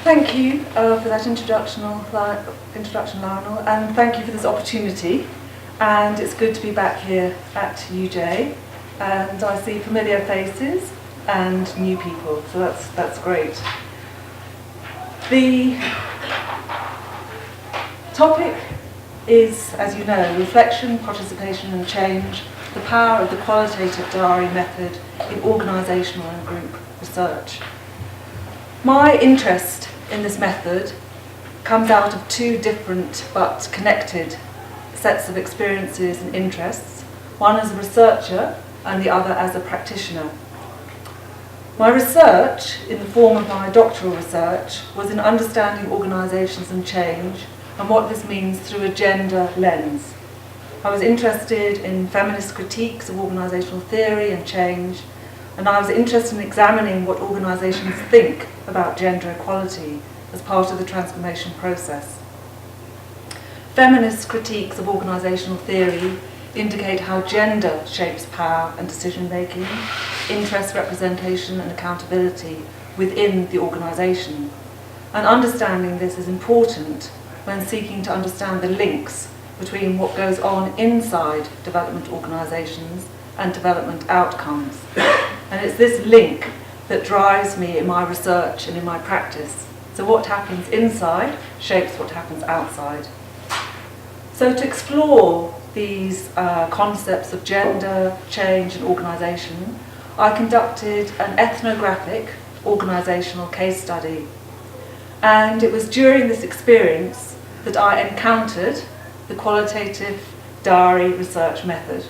Thank you for that introduction, Lionel, and thank you for this opportunity. And it's good to be back here at UJ, and I see familiar faces and new people, so that's great. The topic is, as you know, reflection, participation and change, the power of the qualitative diary method in organisational and group research. My interest in this method comes out of two different but connected sets of experiences and interests, one as a researcher and the other as a practitioner. My research, in the form of my doctoral research, was in understanding organisations and change and what this means through a gender lens. I was interested in feminist critiques of organisational theory and change, and I was interested in examining what organisations think about gender equality as part of the transformation process. Feminist critiques of organisational theory indicate how gender shapes power and decision-making, interest representation and accountability within the organisation. And understanding this is important when seeking to understand the links between what goes on inside development organisations and development outcomes. And it's this link that drives me in my research and in my practice. So what happens inside shapes what happens outside. So to explore these concepts of gender, change and organisation, I conducted an ethnographic organisational case study. And it was during this experience that I encountered the qualitative diary research method.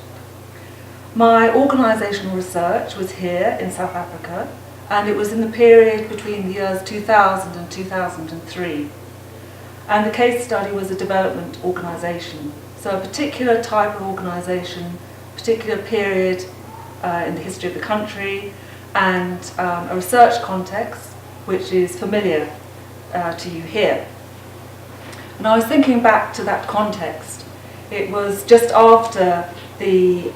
My organisational research was here in South Africa, and it was in the period between the years 2000 and 2003. And the case study was a development organisation. So a particular type of organisation, particular period in the history of the country, and a research context which is familiar to you here. And I was thinking back to that context. It was just after the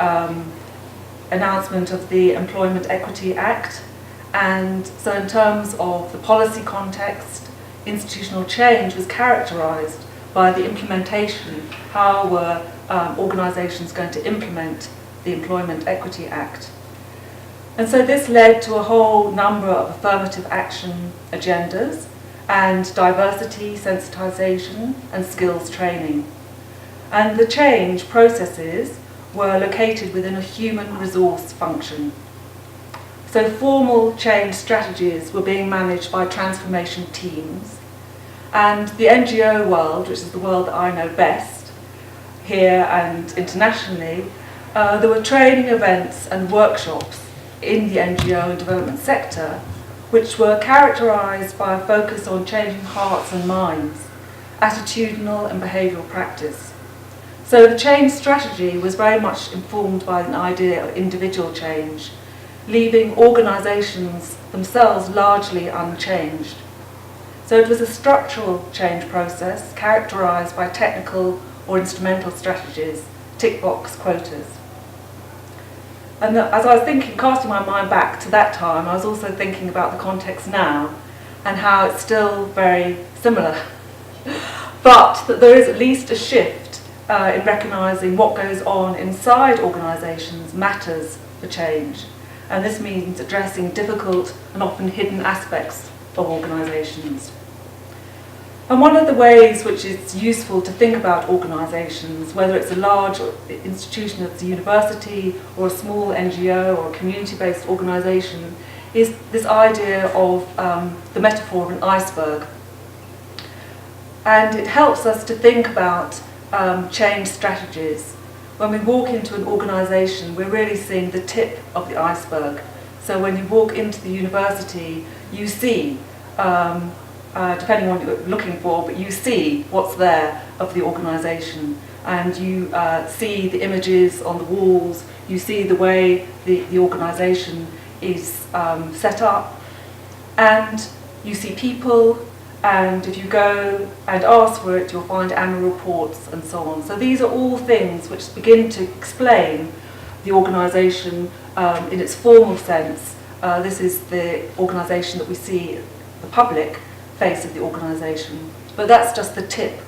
announcement of the Employment Equity Act, and so in terms of the policy context, institutional change was characterised by the implementation. How were organisations going to implement the Employment Equity Act? And so this led to a whole number of affirmative action agendas and diversity, sensitisation and skills training. And the change processes were located within a human resource function. So formal change strategies were being managed by transformation teams. And the NGO world, which is the world that I know best, here and internationally, there were training events and workshops in the NGO and development sector which were characterised by a focus on changing hearts and minds, attitudinal and behavioural practice. So the change strategy was very much informed by an idea of individual change, leaving organisations themselves largely unchanged. So it was a structural change process characterised by technical or instrumental strategies, tick box quotas. And as I was thinking, casting my mind back to that time, I was also thinking about the context now and how it's still very similar. But that there is at least a shift in recognising what goes on inside organisations matters for change. And this means addressing difficult and often hidden aspects of organisations. And one of the ways which it's useful to think about organisations, whether it's a large institution at the university or a small NGO or a community-based organisation, is this idea of the metaphor of an iceberg. And it helps us to think about change strategies. When we walk into an organisation, we're really seeing the tip of the iceberg. So when you walk into the university, you see depending on what you're looking for, but you see what's there of the organisation, and you see the images on the walls, you see the way the organisation is set up, and you see people, and if you go and ask for it, you'll find annual reports and so on. So these are all things which begin to explain the organisation in its formal sense. This is the organisation that we see the public face of the organisation. But that's just the tip.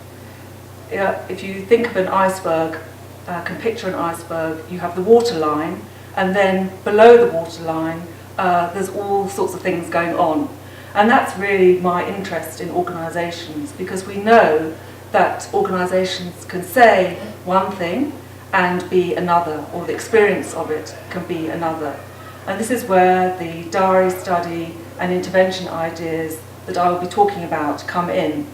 If you think of an iceberg, can picture an iceberg, you have the waterline, and then below the waterline there's all sorts of things going on. And that's really my interest in organisations, because we know that organisations can say one thing and be another, or the experience of it can be another. And this is where the Diaries study and intervention ideas that I will be talking about come in.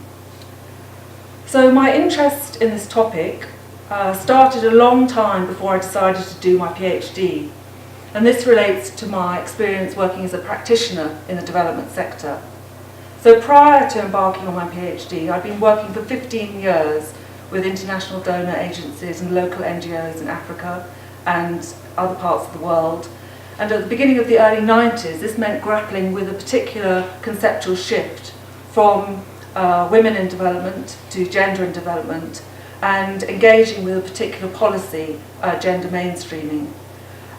So my interest in this topic started a long time before I decided to do my PhD. And this relates to my experience working as a practitioner in the development sector. So prior to embarking on my PhD, I'd been working for 15 years with international donor agencies and local NGOs in Africa and other parts of the world. And at the beginning of the early 90s, this meant grappling with a particular conceptual shift from women in development to gender in development, and engaging with a particular policy, gender mainstreaming.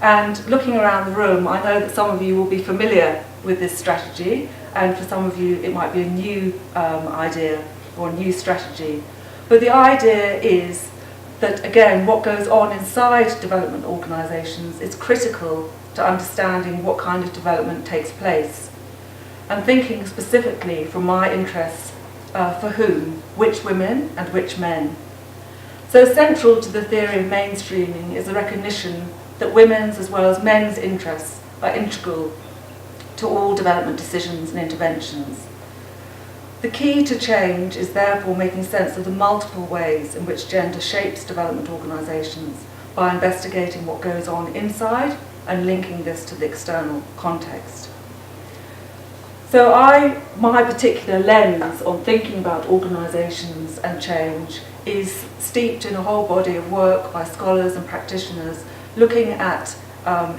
And looking around the room, I know that some of you will be familiar with this strategy, and for some of you it might be a new idea or a new strategy. But the idea is that, again, what goes on inside development organisations is critical to understanding what kind of development takes place. And thinking specifically from my interests, for whom, which women and which men. So central to the theory of mainstreaming is the recognition that women's as well as men's interests are integral to all development decisions and interventions. The key to change is therefore making sense of the multiple ways in which gender shapes development organisations by investigating what goes on inside and linking this to the external context. So my particular lens on thinking about organisations and change is steeped in a whole body of work by scholars and practitioners looking at,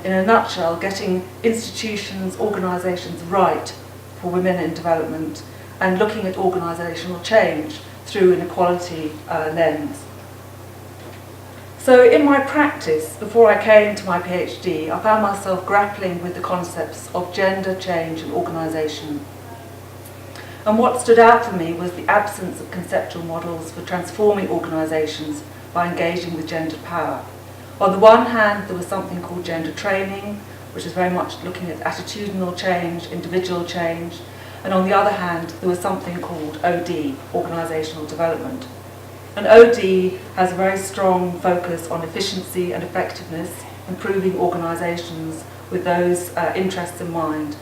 in a nutshell, getting institutions, organisations right for women in development, and looking at organisational change through an equality lens. So in my practice, before I came to my PhD, I found myself grappling with the concepts of gender, change and organisation. And what stood out for me was the absence of conceptual models for transforming organisations by engaging with gendered power. On the one hand, there was something called gender training, which is very much looking at attitudinal change, individual change, and on the other hand, there was something called OD, organisational development. And OD has a very strong focus on efficiency and effectiveness, improving organisations with those interests in mind.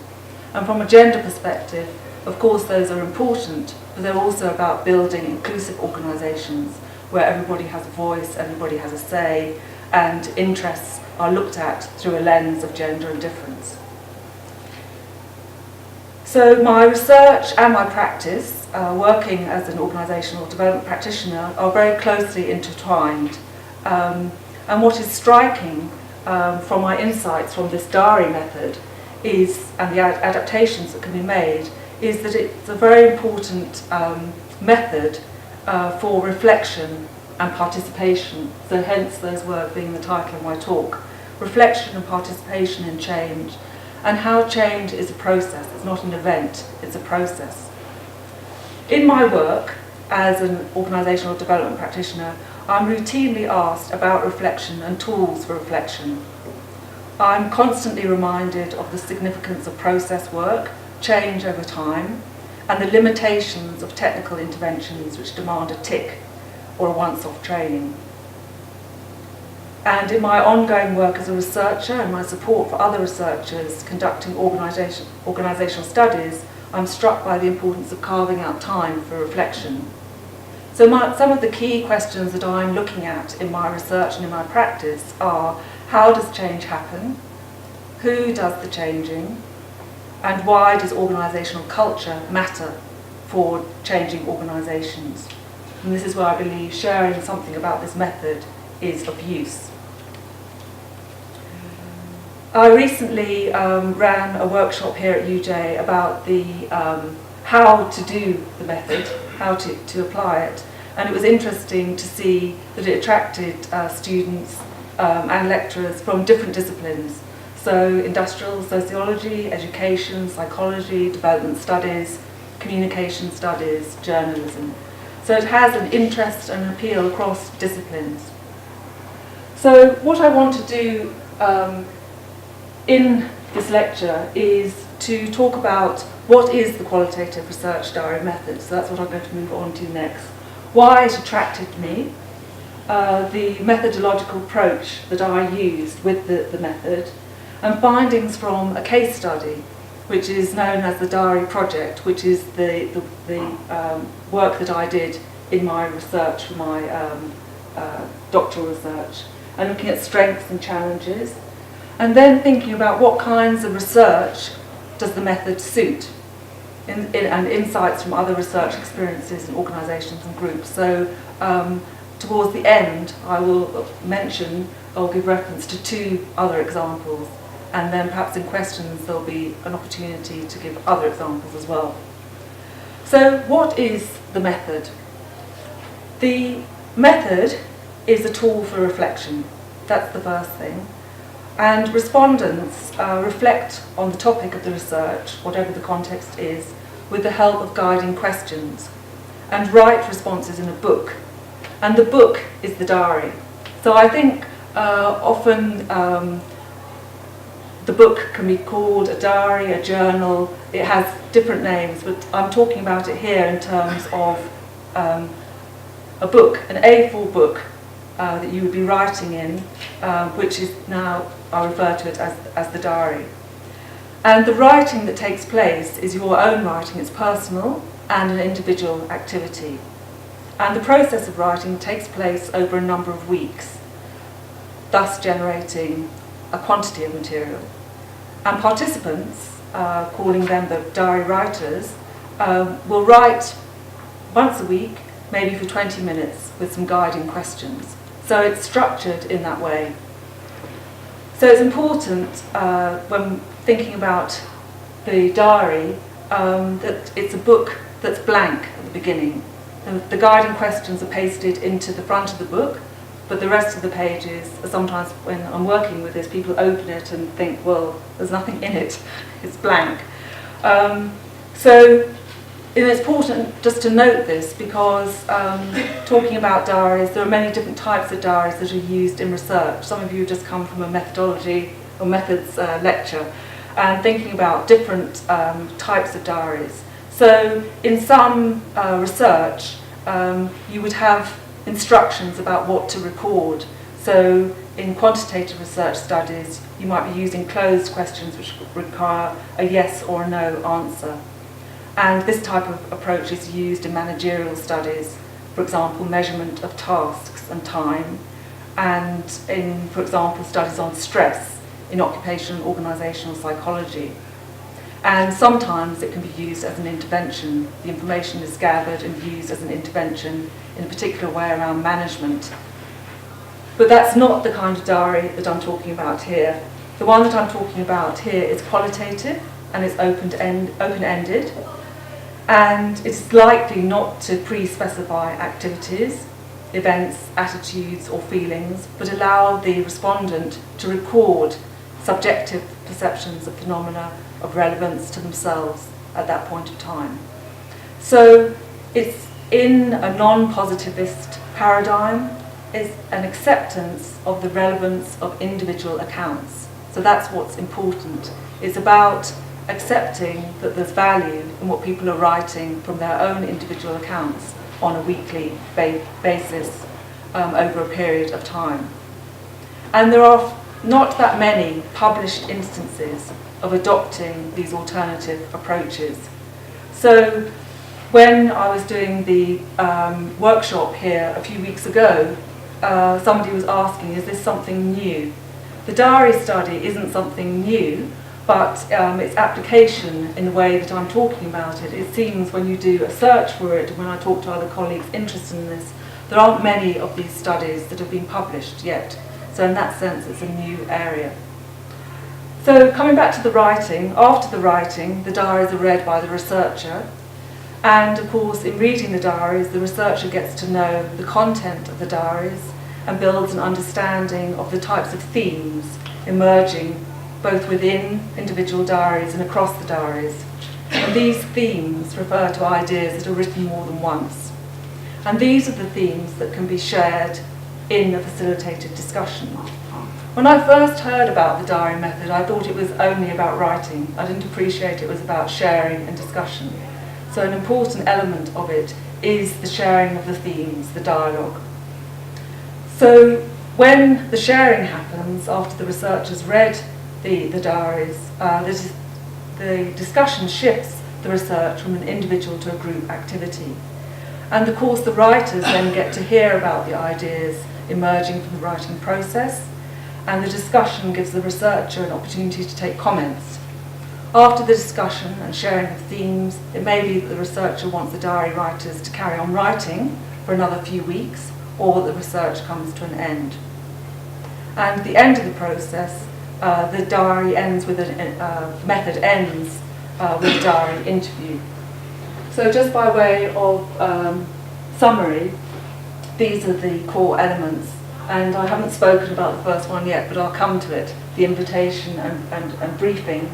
And from a gender perspective, of course those are important, but they're also about building inclusive organisations where everybody has a voice, everybody has a say, and interests are looked at through a lens of gender and difference. So my research and my practice, working as an organisational development practitioner, are very closely intertwined. And what is striking from my insights from this diary method is, and the adaptations that can be made, is that it's a very important method for reflection and participation. So hence those words being the title of my talk. Reflection and participation in change, and how change is a process. It's not an event, it's a process. In my work as an organisational development practitioner, I'm routinely asked about reflection and tools for reflection. I'm constantly reminded of the significance of process work, change over time, and the limitations of technical interventions which demand a tick or a once-off training. And in my ongoing work as a researcher and my support for other researchers conducting organisational studies, I'm struck by the importance of carving out time for reflection. So some of the key questions that I'm looking at in my research and in my practice are: how does change happen? Who does the changing? And why does organisational culture matter for changing organisations? And this is where I believe sharing something about this method is of use. I recently ran a workshop here at UJ about the how to do the method, how to apply it, and it was interesting to see that it attracted students and lecturers from different disciplines. So industrial sociology, education, psychology, development studies, communication studies, journalism. So it has an interest and an appeal across disciplines. So what I want to do in this lecture is to talk about what is the qualitative research diary method. So that's what I'm going to move on to next. Why it attracted me, the methodological approach that I used with the method, and findings from a case study, which is known as the Diary Project, which is the work that I did in my research for my doctoral research, and looking at strengths and challenges, and then thinking about what kinds of research does the method suit, and insights from other research experiences in organisations and groups. So towards the end, I will mention or give reference to 2 other examples, and then perhaps in questions there'll be an opportunity to give other examples as well. So what is the method? The method is a tool for reflection. That's the first thing. And respondents reflect on the topic of the research, whatever the context is, with the help of guiding questions, and write responses in a book. And the book is the diary. So I think often the book can be called a diary, a journal. It has different names, but I'm talking about it here in terms of a book, an A4 book that you would be writing in, which is now, I refer to it as the diary. And the writing that takes place is your own writing. It's personal and an individual activity. And the process of writing takes place over a number of weeks, thus generating a quantity of material. And participants, calling them the diary writers, will write once a week, maybe for 20 minutes, with some guiding questions. So it's structured in that way. So it's important when thinking about the diary that it's a book that's blank at the beginning. The guiding questions are pasted into the front of the book, but the rest of the pages, sometimes when I'm working with this, people open it and think, well, there's nothing in it, it's blank. So it's important just to note this, because talking about diaries, there are many different types of diaries that are used in research. Some of you have just come from a methodology or methods lecture, and thinking about different types of diaries. So in some research, you would have instructions about what to record. So in quantitative research studies, you might be using closed questions which require a yes or a no answer. And this type of approach is used in managerial studies, for example, measurement of tasks and time, and in, for example, studies on stress in occupational and organisational psychology. And sometimes it can be used as an intervention. The information is gathered and used as an intervention in a particular way around management. But that's not the kind of diary that I'm talking about here. The one that I'm talking about here is qualitative, and it's open-ended, and it's likely not to pre-specify activities, events, attitudes or feelings, but allow the respondent to record subjective perceptions of phenomena of relevance to themselves at that point of time. So it's in a non-positivist paradigm, is an acceptance of the relevance of individual accounts. So that's what's important. It's about accepting that there's value in what people are writing from their own individual accounts on a weekly basis over a period of time. And there are not that many published instances of adopting these alternative approaches. So when I was doing the workshop here a few weeks ago, somebody was asking, is this something new? The diary study isn't something new, but its application in the way that I'm talking about it, it seems when you do a search for it, when I talk to other colleagues interested in this, there aren't many of these studies that have been published yet. So in that sense, it's a new area. So coming back to the writing, after the writing, the diaries are read by the researcher. And of course, in reading the diaries, the researcher gets to know the content of the diaries and builds an understanding of the types of themes emerging both within individual diaries and across the diaries. And And these themes refer to ideas that are written more than once. And these are the themes that can be shared in a facilitated discussion. When I first heard about the diary method, I thought it was only about writing. I didn't appreciate it was about sharing and discussion. So an important element of it is the sharing of the themes, the dialogue. So when the sharing happens, after the researchers read the diaries, the discussion shifts the research from an individual to a group activity. And of course the writers then get to hear about the ideas emerging from the writing process, and the discussion gives the researcher an opportunity to take comments. After the discussion and sharing of themes, it may be that the researcher wants the diary writers to carry on writing for another few weeks, or that the research comes to an end. And at the end of the process, the diary ends with method ends with a diary interview. So just by way of summary, these are the core elements. And I haven't spoken about the first one yet, but I'll come to it, the invitation and briefing.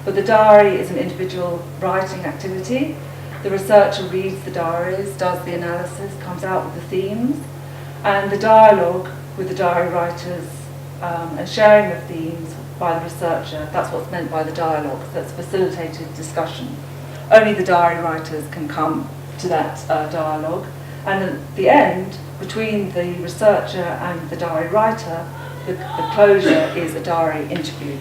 But the diary is an individual writing activity. The researcher reads the diaries, does the analysis, comes out with the themes, and the dialogue with the diary writers and sharing of themes by the researcher, that's what's meant by the dialogue, that's facilitated discussion. Only the diary writers can come to that dialogue. And at the end, between the researcher and the diary writer, the closure is a diary interview.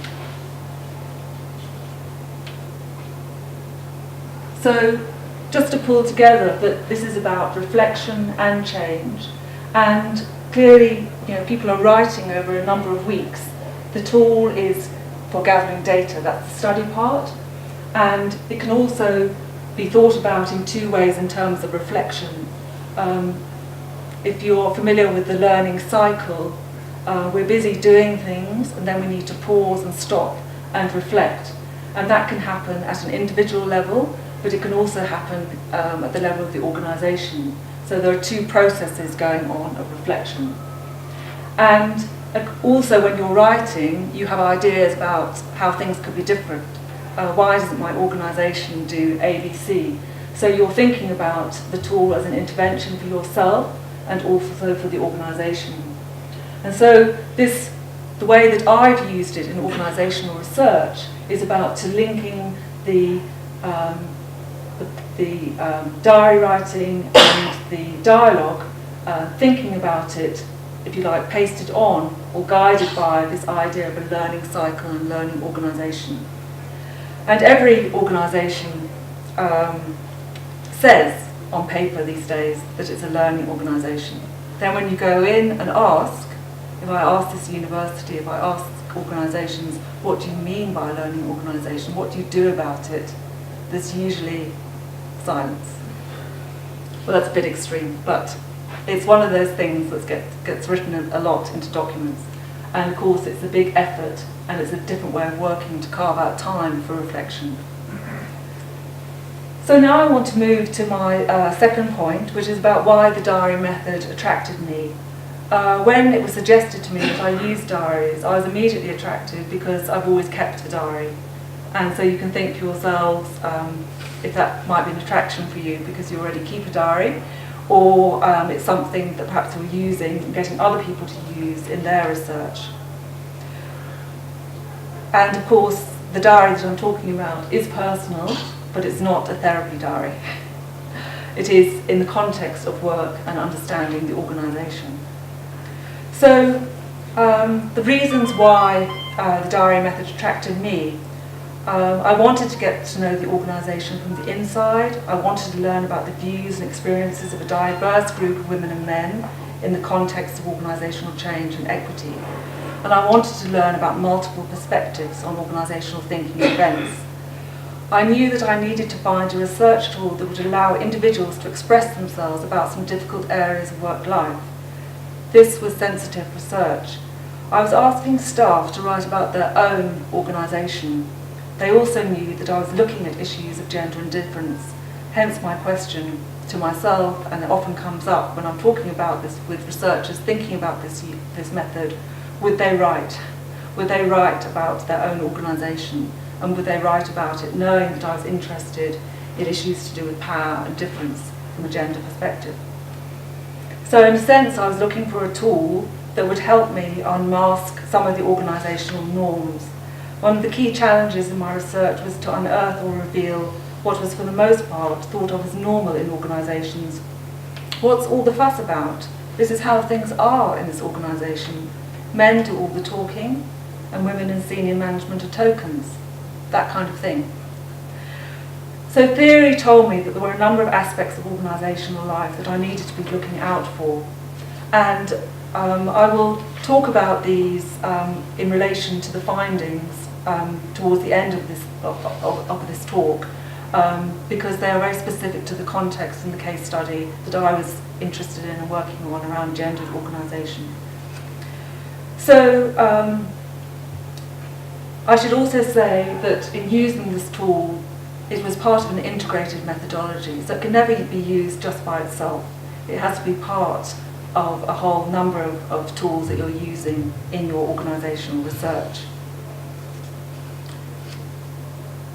So just to pull together that this is about reflection and change, and clearly people are writing over a number of weeks. The tool is for gathering data, that's the study part, and it can also be thought about in two ways in terms of reflection. If you're familiar with the learning cycle, we're busy doing things and then we need to pause and stop and reflect. And that can happen at an individual level, but it can also happen at the level of the organisation. So there are two processes going on of reflection. And also when you're writing, you have ideas about how things could be different. Why doesn't my organisation do ABC? So you're thinking about the tool as an intervention for yourself and also for the organisation. And so the way that I've used it in organisational research is about linking the diary writing and the dialogue, thinking about it, if you like, pasted on or guided by this idea of a learning cycle and learning organisation. And every organisation says on paper these days that it's a learning organisation. Then when you go in and ask, if I ask this university, if I ask organisations, what do you mean by a learning organisation? What do you do about it? There's usually silence. Well, that's a bit extreme, but it's one of those things that gets written a lot into documents. And of course it's a big effort and it's a different way of working to carve out time for reflection. So now I want to move to my second point, which is about why the diary method attracted me. When it was suggested to me that I use diaries, I was immediately attracted because I've always kept a diary. And so you can think to yourselves if that might be an attraction for you because you already keep a diary, or it's something that perhaps you're using and getting other people to use in their research. And of course, the diary that I'm talking about is personal, but it's not a therapy diary. It is in the context of work and understanding the organisation. So the reasons why the diary method attracted me, I wanted to get to know the organisation from the inside. I wanted to learn about the views and experiences of a diverse group of women and men in the context of organisational change and equity. And I wanted to learn about multiple perspectives on organisational thinking and events. I knew that I needed to find a research tool that would allow individuals to express themselves about some difficult areas of work life. This was sensitive research. I was asking staff to write about their own organisation. They also knew that I was looking at issues of gender and difference, hence my question to myself, and it often comes up when I'm talking about this with researchers thinking about this method, would they write? Would they write about their own organisation? and would they write about it, knowing that I was interested in issues to do with power and difference from a gender perspective. So in a sense, I was looking for a tool that would help me unmask some of the organisational norms. One of the key challenges in my research was to unearth or reveal what was for the most part thought of as normal in organisations. What's all the fuss about? This is how things are in this organisation. Men do all the talking, and women in senior management are tokens. That kind of thing. So theory told me that there were a number of aspects of organisational life that I needed to be looking out for. And I will talk about these in relation to the findings towards the end of this talk, because they are very specific to the context and the case study that I was interested in and working on around gendered organisation. So I should also say that in using this tool, it was part of an integrated methodology, so it can never be used just by itself. It has to be part of a whole number of tools that you're using in your organisational research.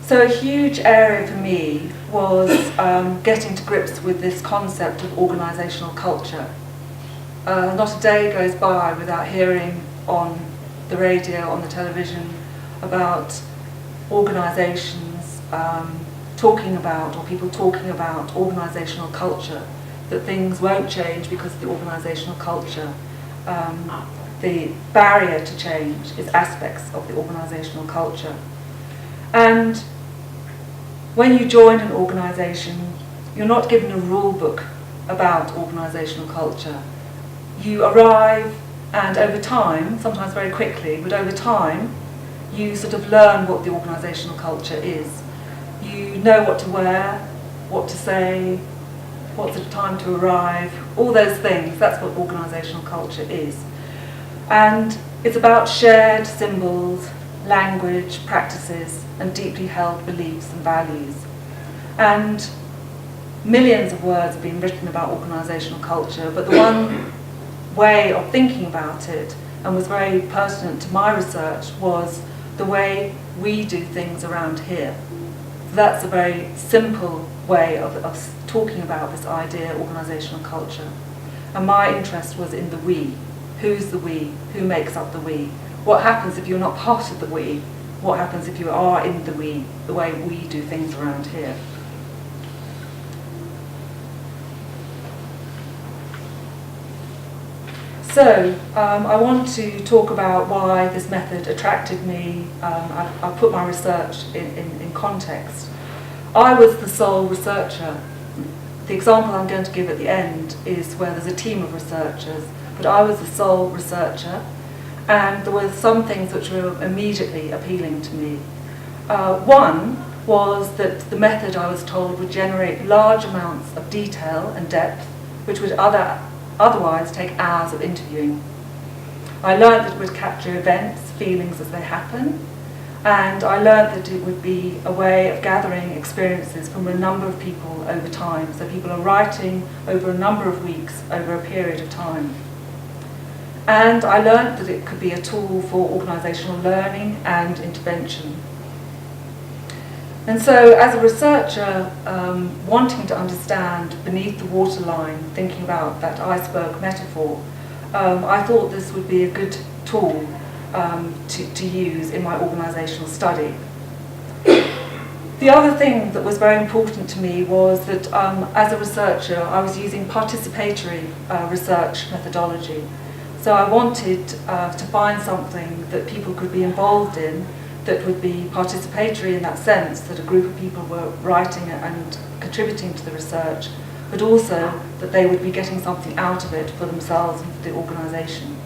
So a huge area for me was getting to grips with this concept of organisational culture. Not a day goes by without hearing on the radio, on the television, about organisations talking about, or people talking about organisational culture, that things won't change because of the organisational culture. The barrier to change is aspects of the organisational culture. And when you join an organisation, you're not given a rule book about organisational culture. You arrive, and over time, sometimes very quickly, but over time, you sort of learn what the organisational culture is. You know what to wear, what to say, what's the time to arrive, all those things. That's what organisational culture is. And it's about shared symbols, language, practices, and deeply held beliefs and values. And millions of words have been written about organisational culture, but the one way of thinking about it, and was very pertinent to my research, was the way we do things around here. That's a very simple way of talking about this idea, organisational culture. And my interest was in the we. Who's the we? Who makes up the we? What happens if you're not part of the we? What happens if you are in the we, the way we do things around here? So, I want to talk about why this method attracted me. I put my research in context. I was the sole researcher. The example I'm going to give at the end is where there's a team of researchers, but I was the sole researcher, and there were some things which were immediately appealing to me. One was that the method, I was told, would generate large amounts of detail and depth, which would otherwise take hours of interviewing. I learned that it would capture events, feelings as they happen, and I learned that it would be a way of gathering experiences from a number of people over time. So people are writing over a number of weeks, over a period of time. And I learned that it could be a tool for organisational learning and intervention. And so as a researcher, wanting to understand beneath the waterline, thinking about that iceberg metaphor, I thought this would be a good tool to use in my organisational study. The other thing that was very important to me was that as a researcher, I was using participatory research methodology. So I wanted to find something that people could be involved in that would be participatory in that sense, that a group of people were writing and contributing to the research, but also that they would be getting something out of it for themselves and for the organisation.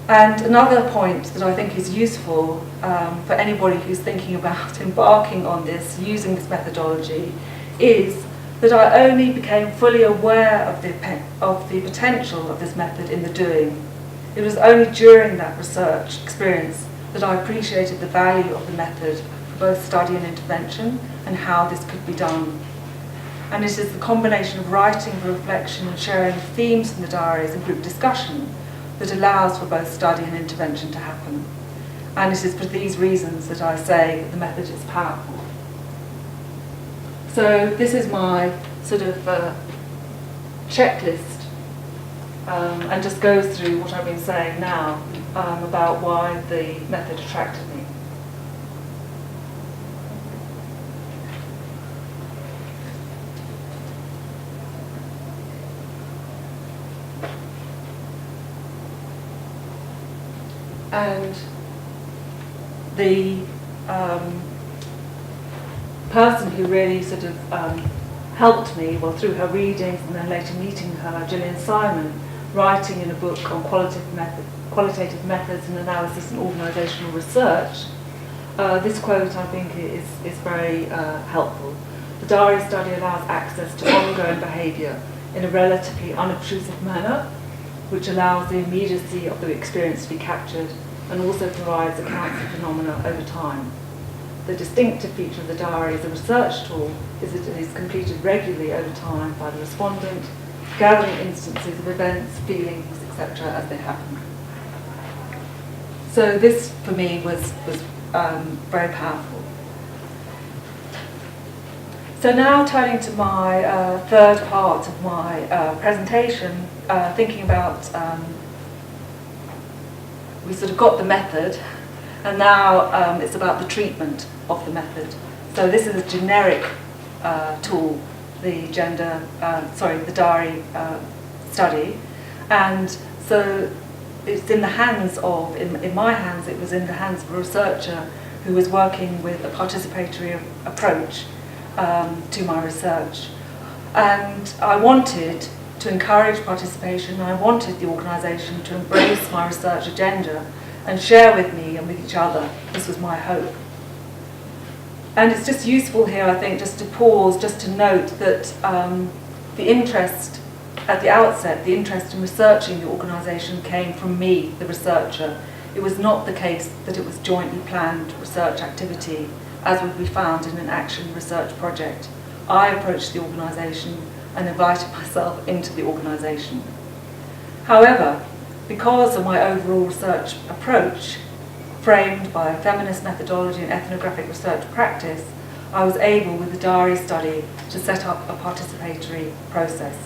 And another point that I think is useful for anybody who's thinking about embarking on this, using this methodology, is that I only became fully aware of the potential of this method in the doing. It was only during that research experience that I appreciated the value of the method for both study and intervention, and how this could be done. And it is the combination of writing for reflection and sharing themes from the diaries and group discussion that allows for both study and intervention to happen. And it is for these reasons that I say the method is powerful. So this is my sort of checklist, and just goes through what I've been saying now about why the method attracted me. And the person who really sort of helped me, well, through her readings and then later meeting her, Gillian Simon, writing in a book on qualitative methods and analysis and organisational research, this quote I think is very helpful. The diary study allows access to ongoing behaviour in a relatively unobtrusive manner, which allows the immediacy of the experience to be captured and also provides accounts of phenomena over time. The distinctive feature of the diary as a research tool is that it is completed regularly over time by the respondent, gathering instances of events, feelings, etc. as they happen. So this, for me, was very powerful. So now turning to my third part of my presentation, thinking about, we sort of got the method, and now it's about the treatment of the method. So this is a generic tool, the diary study, and so it's in the hands of, in my hands, it was in the hands of a researcher who was working with a participatory approach to my research. And I wanted to encourage participation, and I wanted the organisation to embrace my research agenda and share with me and with each other. This was my hope. And it's just useful here, I think, just to pause, just to note that the interest at the outset, the interest in researching the organisation came from me, the researcher. It was not the case that it was jointly planned research activity, as would be found in an action research project. I approached the organisation and invited myself into the organisation. However, because of my overall research approach, framed by feminist methodology and ethnographic research practice, I was able, with the diary study, to set up a participatory process.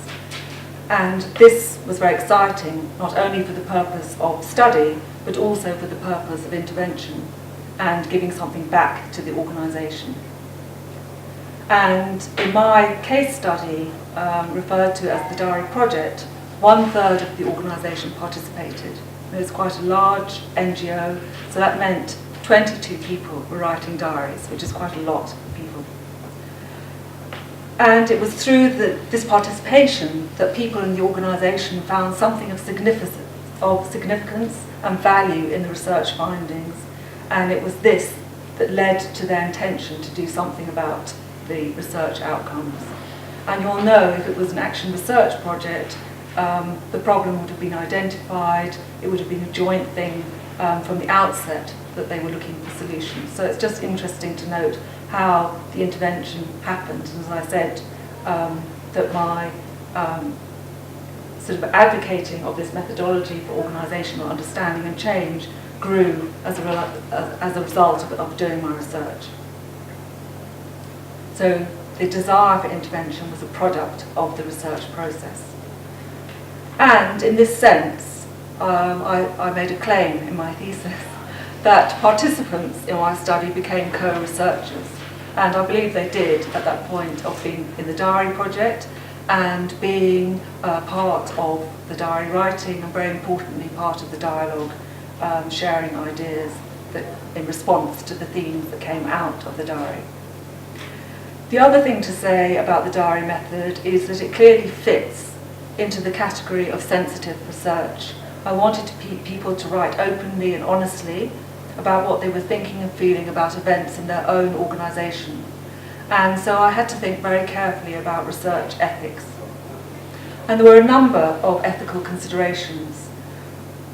And this was very exciting, not only for the purpose of study, but also for the purpose of intervention and giving something back to the organisation. And in my case study, referred to as the Diary Project, 1/3 of the organisation participated. It was quite a large NGO, so that meant 22 people were writing diaries, which is quite a lot of people. And it was through this participation that people in the organisation found something of significance and value in the research findings, and it was this that led to their intention to do something about the research outcomes. And you'll know, if it was an action research project, the problem would have been identified, it would have been a joint thing from the outset that they were looking for solutions. So it's just interesting to note how the intervention happened. And as I said, that my sort of advocating of this methodology for organisational understanding and change grew as a result of doing my research. So the desire for intervention was a product of the research process. And in this sense, I made a claim in my thesis that participants in my study became co-researchers. And I believe they did at that point of being in the diary project and being part of the diary writing, and very importantly part of the dialogue, sharing ideas that in response to the themes that came out of the diary. The other thing to say about the diary method is that it clearly fits into the category of sensitive research. I wanted people to write openly and honestly about what they were thinking and feeling about events in their own organisation. And so I had to think very carefully about research ethics. And there were a number of ethical considerations.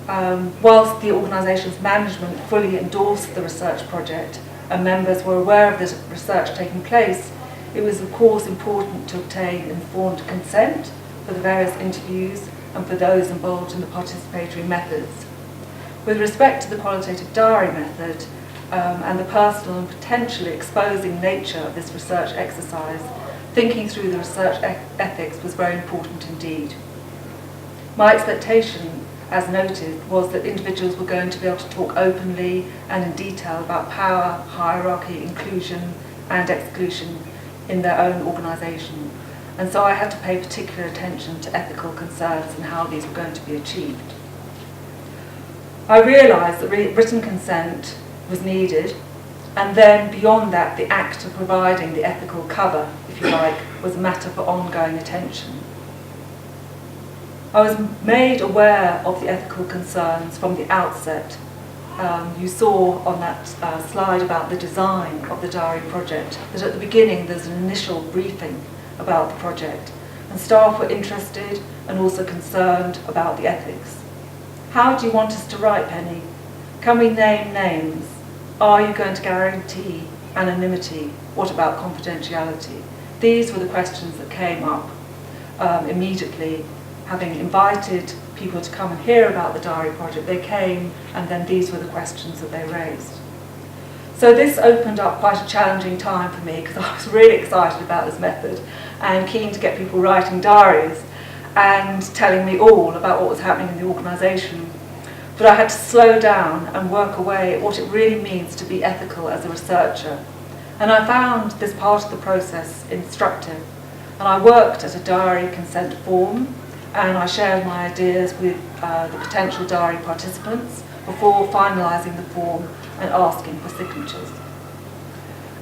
Whilst the organisation's management fully endorsed the research project and members were aware of the research taking place, it was of course important to obtain informed consent for the various interviews and for those involved in the participatory methods. With respect to the qualitative diary method and the personal and potentially exposing nature of this research exercise, thinking through the research ethics was very important indeed. My expectation, as noted, was that individuals were going to be able to talk openly and in detail about power, hierarchy, inclusion and exclusion in their own organisation. And so I had to pay particular attention to ethical concerns and how these were going to be achieved. I realised that written consent was needed, and then beyond that, the act of providing the ethical cover, if you like, was a matter for ongoing attention. I was made aware of the ethical concerns from the outset. You saw on that slide about the design of the diary project that at the beginning there's an initial briefing about the project, and staff were interested and also concerned about the ethics. How do you want us to write, Penny? Can we name names? Are you going to guarantee anonymity? What about confidentiality? These were the questions that came up immediately. Having invited people to come and hear about the diary project, they came, and then these were the questions that they raised. So this opened up quite a challenging time for me, because I was really excited about this method and keen to get people writing diaries and telling me all about what was happening in the organisation. But I had to slow down and work away at what it really means to be ethical as a researcher. And I found this part of the process instructive. And I worked at a diary consent form, and I shared my ideas with the potential diary participants before finalising the form and asking for signatures.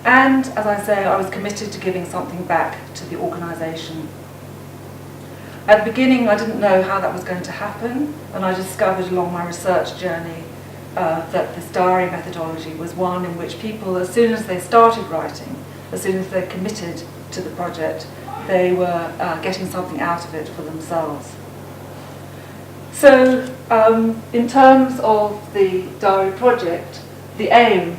And, as I say, I was committed to giving something back to the organisation. At the beginning, I didn't know how that was going to happen, and I discovered along my research journey that this diary methodology was one in which people, as soon as they started writing, as soon as they committed to the project, they were getting something out of it for themselves. So, in terms of the diary project, the aim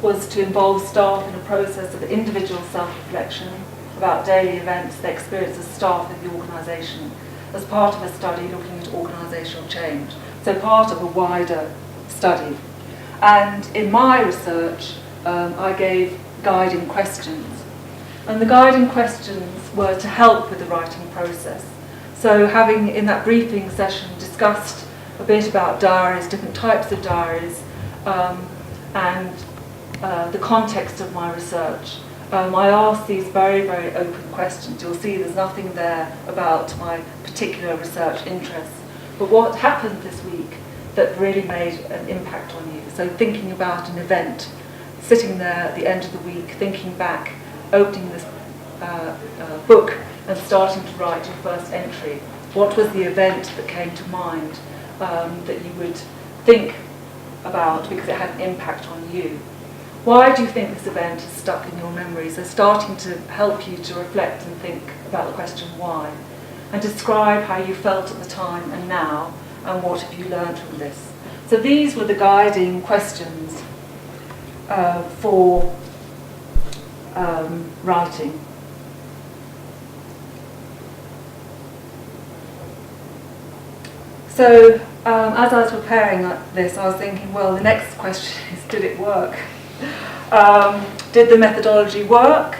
was to involve staff in a process of individual self-reflection about daily events they experience as staff in the organisation, as part of a study looking at organisational change, so part of a wider study. And in my research, I gave guiding questions. And the guiding questions were to help with the writing process. So having, in that briefing session, discussed a bit about diaries, different types of diaries, and the context of my research, I asked these very, very open questions. You'll see there's nothing there about my particular research interests. But what happened this week that really made an impact on you? So thinking about an event, sitting there at the end of the week, thinking back, opening this book and starting to write your first entry. What was the event that came to mind that you would think about because it had an impact on you? Why do you think this event is stuck in your memory? So starting to help you to reflect and think about the question why, and describe how you felt at the time and now, and what have you learned from this. So these were the guiding questions for writing. So as I was preparing this, I was thinking, well, the next question is, did it work? Did the methodology work?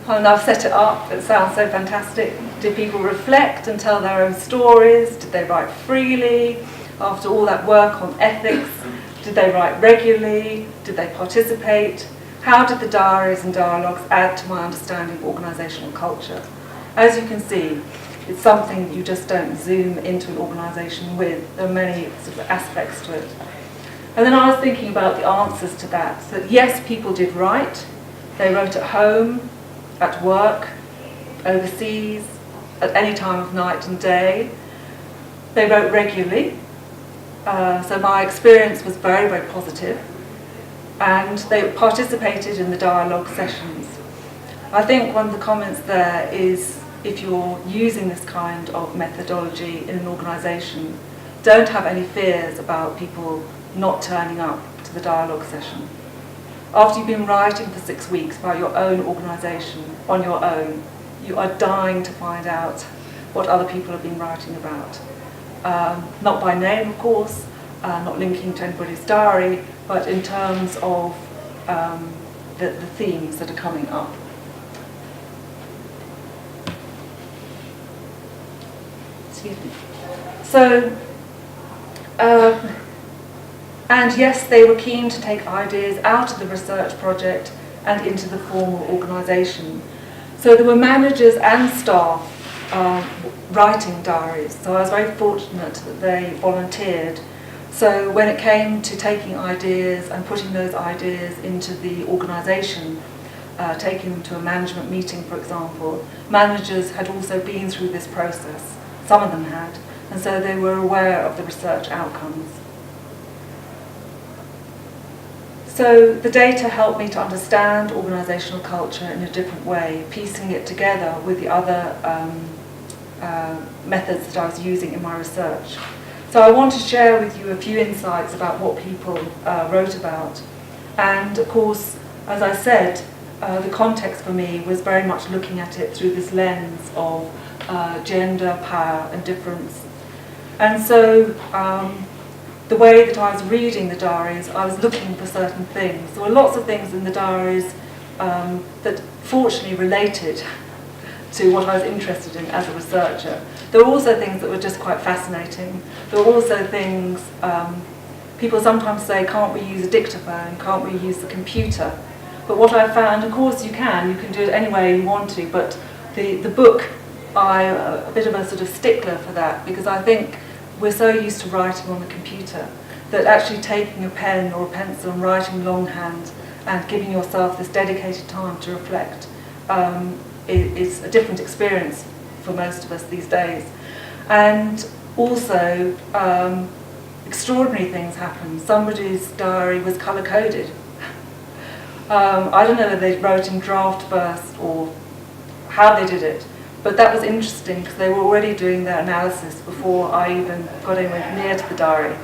And I've set it up, it sounds so fantastic. Did people reflect and tell their own stories? Did they write freely? After all that work on ethics, did they write regularly? Did they participate? How did the diaries and dialogues add to my understanding of organisational culture? As you can see, it's something you just don't zoom into an organisation with. There are many sort of aspects to it. And then I was thinking about the answers to that. So yes, people did write. They wrote at home, at work, overseas, at any time of night and day. They wrote regularly. So my experience was very, very positive. And they participated in the dialogue sessions. I think one of the comments there is, if you're using this kind of methodology in an organisation, don't have any fears about people not turning up to the dialogue session. After you've been writing for 6 weeks about your own organisation, on your own, you are dying to find out what other people have been writing about. Not by name, of course, not linking to anybody's diary, but in terms of the themes that are coming up. Excuse me. So, and yes, they were keen to take ideas out of the research project and into the formal organisation. So there were managers and staff writing diaries, so I was very fortunate that they volunteered. So when it came to taking ideas and putting those ideas into the organisation, taking them to a management meeting, for example, managers had also been through this process. Some of them had, and so they were aware of the research outcomes. So the data helped me to understand organisational culture in a different way, piecing it together with the other methods that I was using in my research. So I want to share with you a few insights about what people wrote about. And of course, as I said, the context for me was very much looking at it through this lens of gender, power and difference. And so the way that I was reading the diaries, I was looking for certain things. There were lots of things in the diaries that fortunately related to what I was interested in as a researcher. There were also things that were just quite fascinating. There were also things, people sometimes say, can't we use a dictaphone, can't we use the computer? But what I found, of course you can do it any way you want to, but the book, I'm a bit of a sort of stickler for that, because I think we're so used to writing on the computer that actually taking a pen or a pencil and writing longhand and giving yourself this dedicated time to reflect is a different experience for most of us these days. And also, extraordinary things happen. Somebody's diary was colour-coded. I don't know whether they wrote in draft first or how they did it, but that was interesting because they were already doing their analysis before I even got anywhere near to the diary.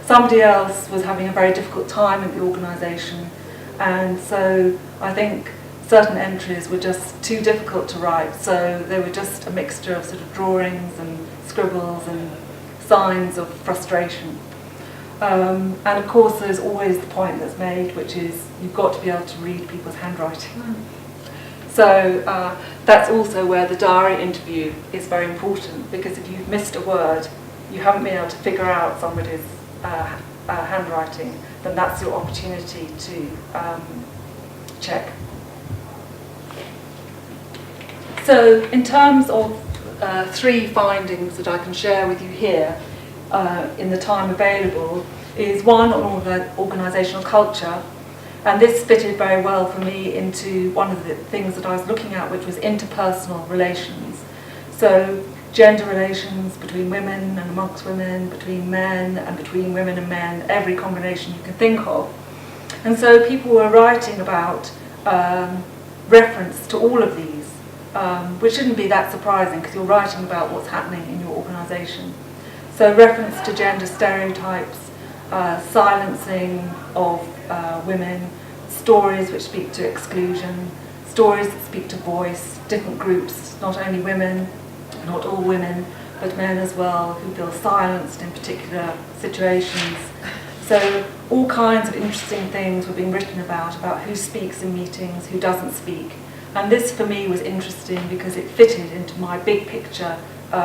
Somebody else was having a very difficult time in the organisation, and so I think certain entries were just too difficult to write, so they were just a mixture of sort of drawings and scribbles and signs of frustration. And of course there's always the point that's made, which is you've got to be able to read people's handwriting. So that's also where the diary interview is very important, because if you've missed a word, you haven't been able to figure out somebody's handwriting, then that's your opportunity to check. So in terms of three findings that I can share with you here in the time available, is one on organisational culture. And this fitted very well for me into one of the things that I was looking at, which was interpersonal relations. So gender relations between women and amongst women, between men and between women and men, every combination you can think of. And so people were writing about reference to all of these, which shouldn't be that surprising because you're writing about what's happening in your organisation. So reference to gender stereotypes, silencing of women, stories which speak to exclusion, stories that speak to voice, different groups, not only women, not all women, but men as well, who feel silenced in particular situations. So all kinds of interesting things were being written about who speaks in meetings, who doesn't speak. And this for me was interesting because it fitted into my big picture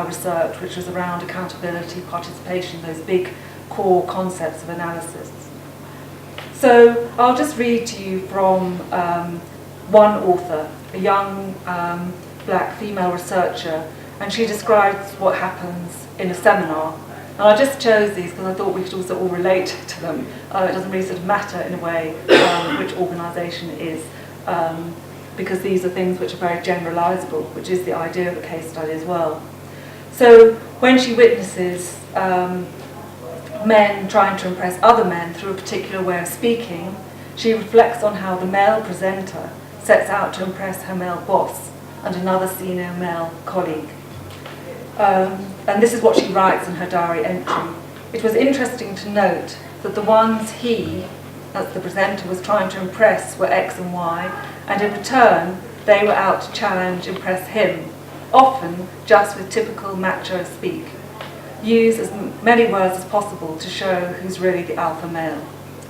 research, which was around accountability, participation, those big core concepts of analysis. So I'll just read to you from one author, a young black female researcher, and she describes what happens in a seminar. And I just chose these because I thought we could also all relate to them. It doesn't really sort of matter in a way which organisation it is, because these are things which are very generalisable, which is the idea of a case study as well. So when she witnesses men trying to impress other men through a particular way of speaking, she reflects on how the male presenter sets out to impress her male boss and another senior male colleague. And this is what she writes in her diary entry. It was interesting to note that the ones he, as the presenter, was trying to impress were X and Y, and in return they were out to challenge, impress him, often just with typical macho speak. use as many words as possible to show who's really the alpha male.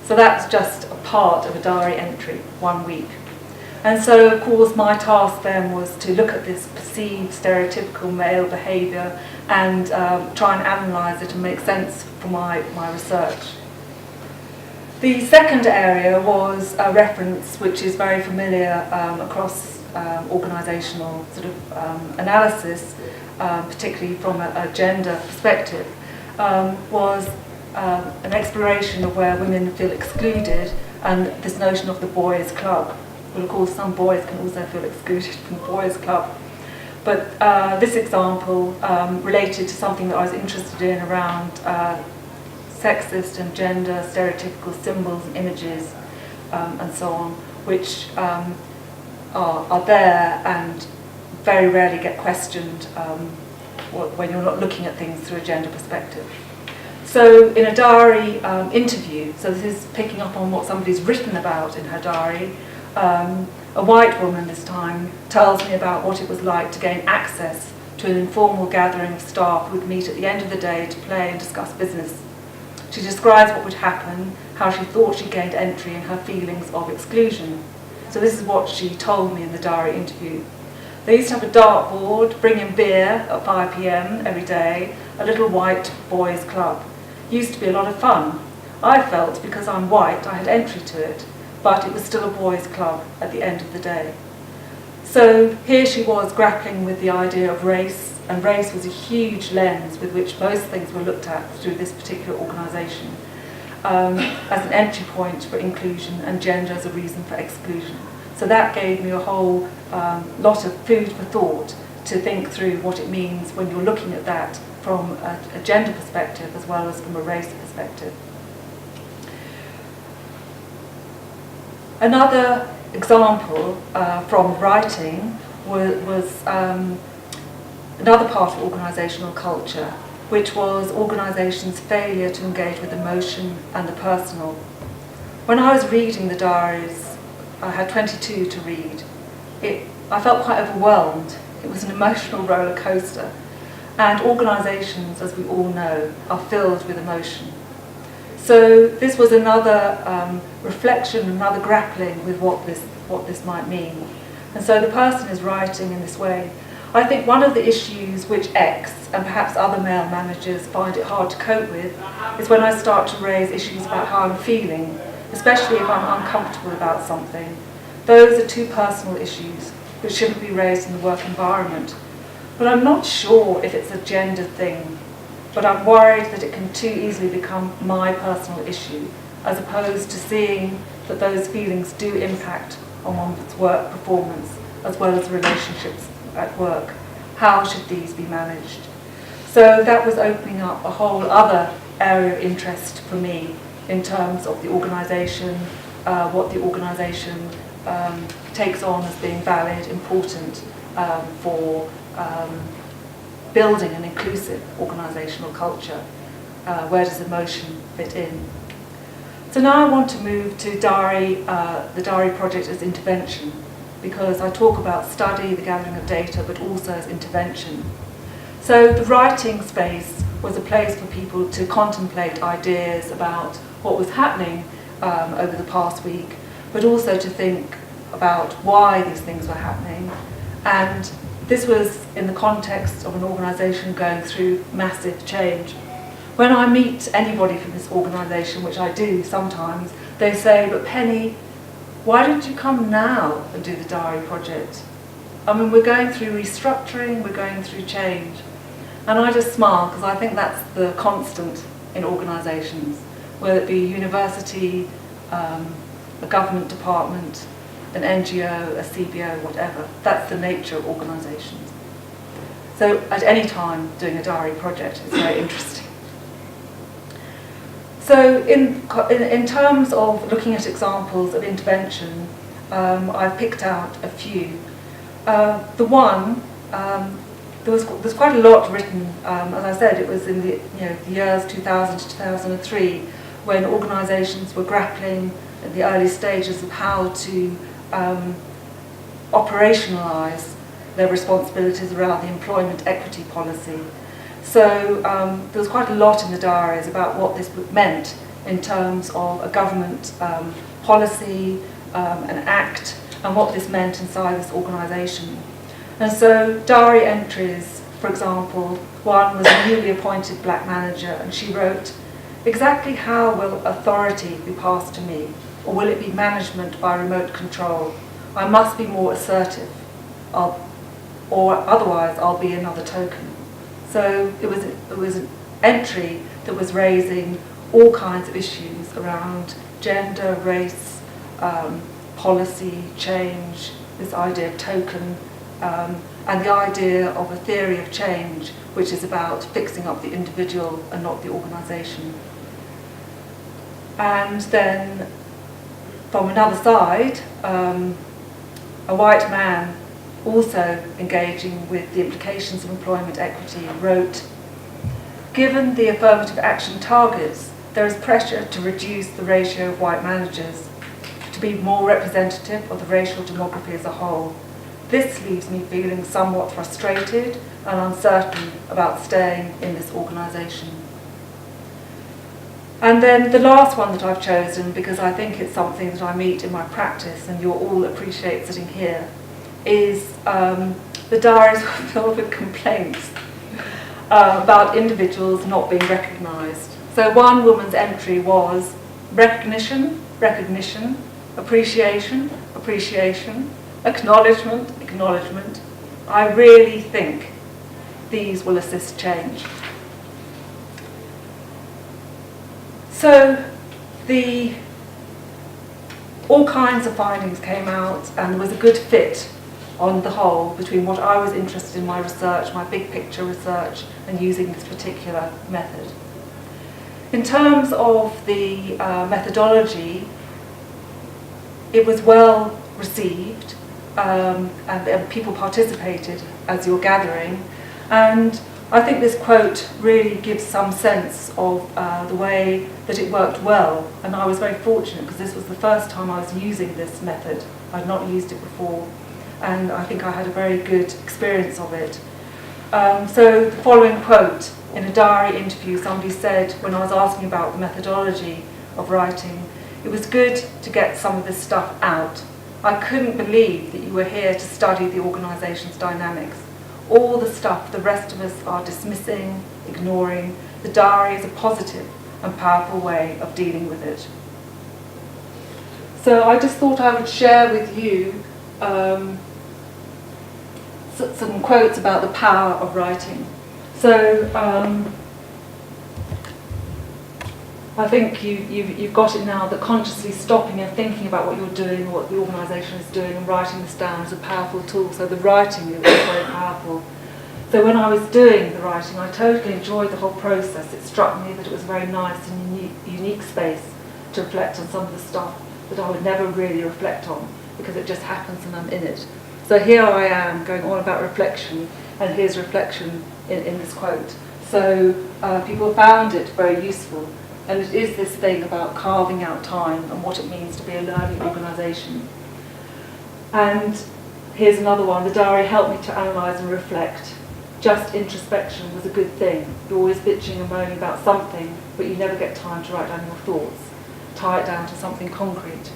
So that's just a part of a diary entry, 1 week. And so, of course, my task then was to look at this perceived stereotypical male behaviour and try and analyse it and make sense for my research. The second area was a reference which is very familiar across organisational sort of analysis, particularly from a gender perspective, was an exploration of where women feel excluded and this notion of the boys' club. Well, of course, some boys can also feel excluded from the boys' club. But this example related to something that I was interested in around sexist and gender stereotypical symbols and images and so on, which are there and very rarely get questioned when you're not looking at things through a gender perspective. So in a diary interview, so this is picking up on what somebody's written about in her diary, a white woman this time tells me about what it was like to gain access to an informal gathering of staff who would meet at the end of the day to play and discuss business. She describes what would happen, how she thought she gained entry and her feelings of exclusion. So this is what she told me in the diary interview. They used to have a dartboard, bring in beer at 5 p.m. every day, a little white boys' club. Used to be a lot of fun. I felt because I'm white I had entry to it, but it was still a boys' club at the end of the day. So here she was grappling with the idea of race, and race was a huge lens with which most things were looked at through this particular organisation, as an entry point for inclusion and gender as a reason for exclusion. So that gave me a whole lot of food for thought to think through what it means when you're looking at that from a gender perspective as well as from a race perspective. Another example from writing was another part of organisational culture, which was organisations' failure to engage with emotion and the personal. When I was reading the diaries, I had 22 to read. I felt quite overwhelmed. It was an emotional roller coaster. And organisations, as we all know, are filled with emotion. So this was another reflection, another grappling with what this might mean. And so the person is writing in this way. I think one of the issues which X and perhaps other male managers find it hard to cope with is when I start to raise issues about how I'm feeling, especially if I'm uncomfortable about something. Those are two personal issues which shouldn't be raised in the work environment. But I'm not sure if it's a gender thing, but I'm worried that it can too easily become my personal issue, as opposed to seeing that those feelings do impact on one's work performance, as well as relationships at work. How should these be managed? So that was opening up a whole other area of interest for me in terms of the organisation, what the organisation takes on as being valid, important for building an inclusive organisational culture. Where does emotion fit in? So now I want to move to the Diary project as intervention, because I talk about study, the gathering of data, but also as intervention. So the writing space was a place for people to contemplate ideas about what was happening over the past week, but also to think about why these things were happening. And this was in the context of an organisation going through massive change. When I meet anybody from this organisation, which I do sometimes, they say, "But Penny, why didn't you come now and do the Diary project? I mean, we're going through restructuring, we're going through change." And I just smile, because I think that's the constant in organisations, whether it be a university, a government department, an NGO, a CBO, whatever. That's the nature of organisations. So at any time doing a Diary project is very interesting. So in terms of looking at examples of intervention, I've picked out a few. The one, there's quite a lot written, as I said, it was in the years 2000 to 2003 when organisations were grappling at the early stages of how to operationalise their responsibilities around the employment equity policy. So there was quite a lot in the diaries about what this meant in terms of a government policy, an act, and what this meant inside this organisation. And so diary entries, for example, one was a newly appointed black manager, and she wrote, "Exactly how will authority be passed to me, or will it be management by remote control? I must be more assertive, or otherwise I'll be another token." So it was an entry that was raising all kinds of issues around gender, race, policy, change, this idea of token, and the idea of a theory of change, which is about fixing up the individual and not the organisation. And then, from another side, a white man also engaging with the implications of employment equity wrote, "Given the affirmative action targets, there is pressure to reduce the ratio of white managers, to be more representative of the racial demography as a whole. This leaves me feeling somewhat frustrated and uncertain about staying in this organisation." And then the last one that I've chosen, because I think it's something that I meet in my practice and you'll all appreciate sitting here, is the diaries were filled with complaints about individuals not being recognised. So one woman's entry was recognition, recognition, appreciation, appreciation, acknowledgement, acknowledgement. I really think these will assist change. So all kinds of findings came out, and there was a good fit on the whole between what I was interested in my research, my big picture research, and using this particular method. In terms of the methodology, it was well received, and people participated, as you're gathering, and I think this quote really gives some sense of the way that it worked well, and I was very fortunate because this was the first time I was using this method. I'd not used it before, and I think I had a very good experience of it. So the following quote, in a diary interview, somebody said, when I was asking about the methodology of writing, "It was good to get some of this stuff out. I couldn't believe that you were here to study the organisation's dynamics. All the stuff the rest of us are dismissing, ignoring, the diary is a positive and powerful way of dealing with it." So I just thought I would share with you some quotes about the power of writing. So I think you've got it now, that consciously stopping and thinking about what you're doing, what the organisation is doing, and writing this down is a powerful tool. So the writing is very powerful. So when I was doing the writing, I totally enjoyed the whole process. It struck me that it was a very nice and unique space to reflect on some of the stuff that I would never really reflect on, because it just happens and I'm in it. So here I am going on about reflection, and here's reflection in this quote. So people found it very useful. And it is this thing about carving out time and what it means to be a learning organisation. And here's another one. The diary helped me to analyse and reflect. Just introspection was a good thing. You're always bitching and moaning about something, but you never get time to write down your thoughts. Tie it down to something concrete.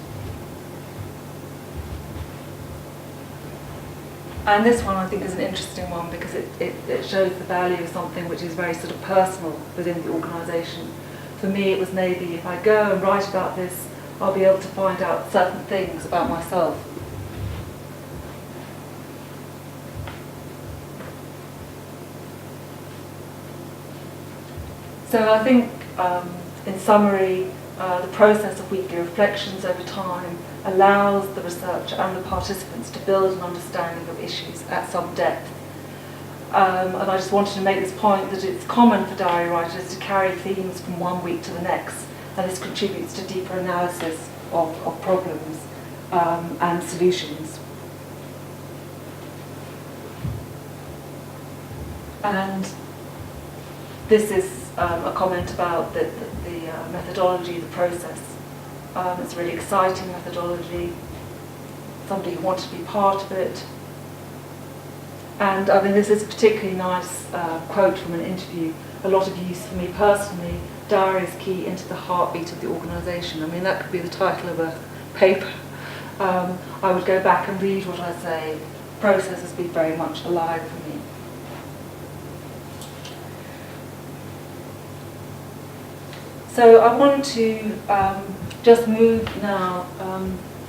And this one I think is an interesting one because it shows the value of something which is very sort of personal within the organisation. For me, it was maybe if I go and write about this, I'll be able to find out certain things about myself. So I think, in summary, the process of weekly reflections over time allows the researcher and the participants to build an understanding of issues at some depth. And I just wanted to make this point that it's common for diary writers to carry themes from one week to the next, and this contributes to deeper analysis of problems and solutions. And this is a comment about the methodology, the process. It's a really exciting methodology, somebody who wanted to be part of it. And I mean, this is a particularly nice quote from an interview. A lot of use for me personally. Diaries key into the heartbeat of the organisation. I mean, that could be the title of a paper. I would go back and read what I say. Process has been very much alive for me. So I want to just move now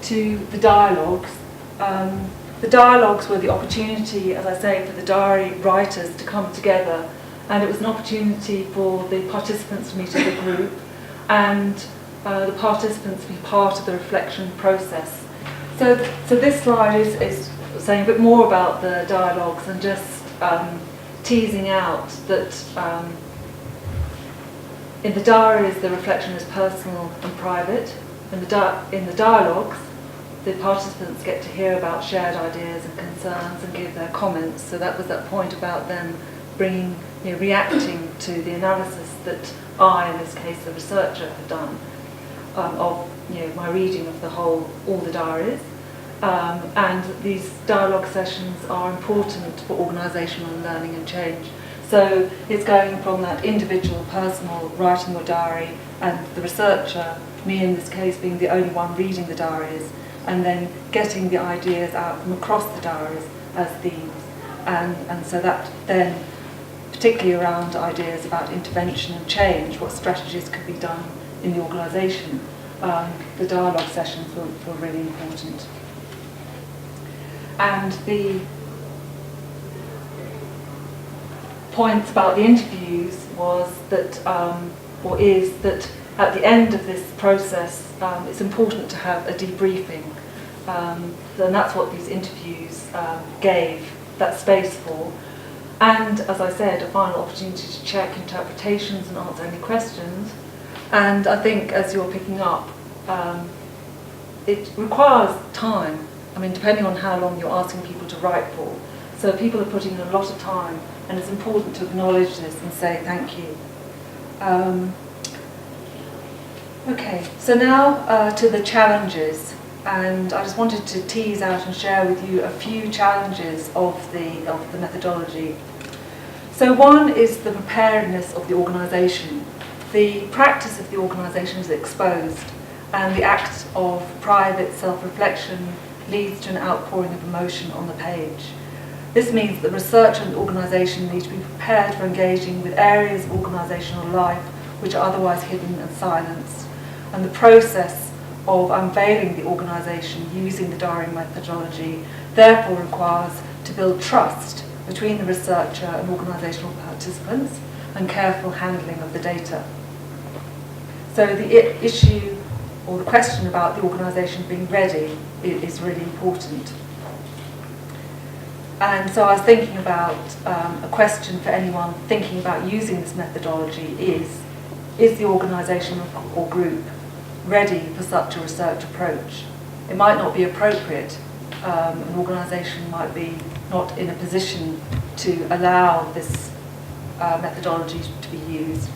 to the dialogues. The dialogues were the opportunity, as I say, for the diary writers to come together, and it was an opportunity for the participants to meet as a group, and the participants to be part of the reflection process. So this slide is saying a bit more about the dialogues and just teasing out that in the diaries the reflection is personal and private. In the dialogues, the participants get to hear about shared ideas and concerns and give their comments. So that was that point about them bringing, reacting to the analysis that I, in this case, the researcher, had done of my reading of all the diaries. And these dialogue sessions are important for organisational learning and change. So it's going from that individual, personal, writing your diary, and the researcher, me in this case being the only one reading the diaries, and then getting the ideas out from across the diaries as themes. And so that then, particularly around ideas about intervention and change, what strategies could be done in the organisation, the dialogue sessions were really important. And the points about the interviews was that, is that at the end of this process, it's important to have a debriefing. And that's what these interviews gave that space for. And, as I said, a final opportunity to check interpretations and answer any questions. And I think, as you're picking up, it requires time. I mean, depending on how long you're asking people to write for. So people are putting in a lot of time, and it's important to acknowledge this and say thank you. Okay, so now to the challenges. And I just wanted to tease out and share with you a few challenges of the methodology. So one is the preparedness of the organisation. The practice of the organisation is exposed, and the act of private self-reflection leads to an outpouring of emotion on the page. This means that research and the organisation need to be prepared for engaging with areas of organisational life which are otherwise hidden and silenced. And the process of unveiling the organisation using the diary methodology therefore requires to build trust between the researcher and organisational participants and careful handling of the data. So the issue or the question about the organisation being ready is really important. And so I was thinking about a question for anyone thinking about using this methodology is the organisation or group ready for such a research approach? It might not be appropriate. An organisation might be not in a position to allow this methodology to be used.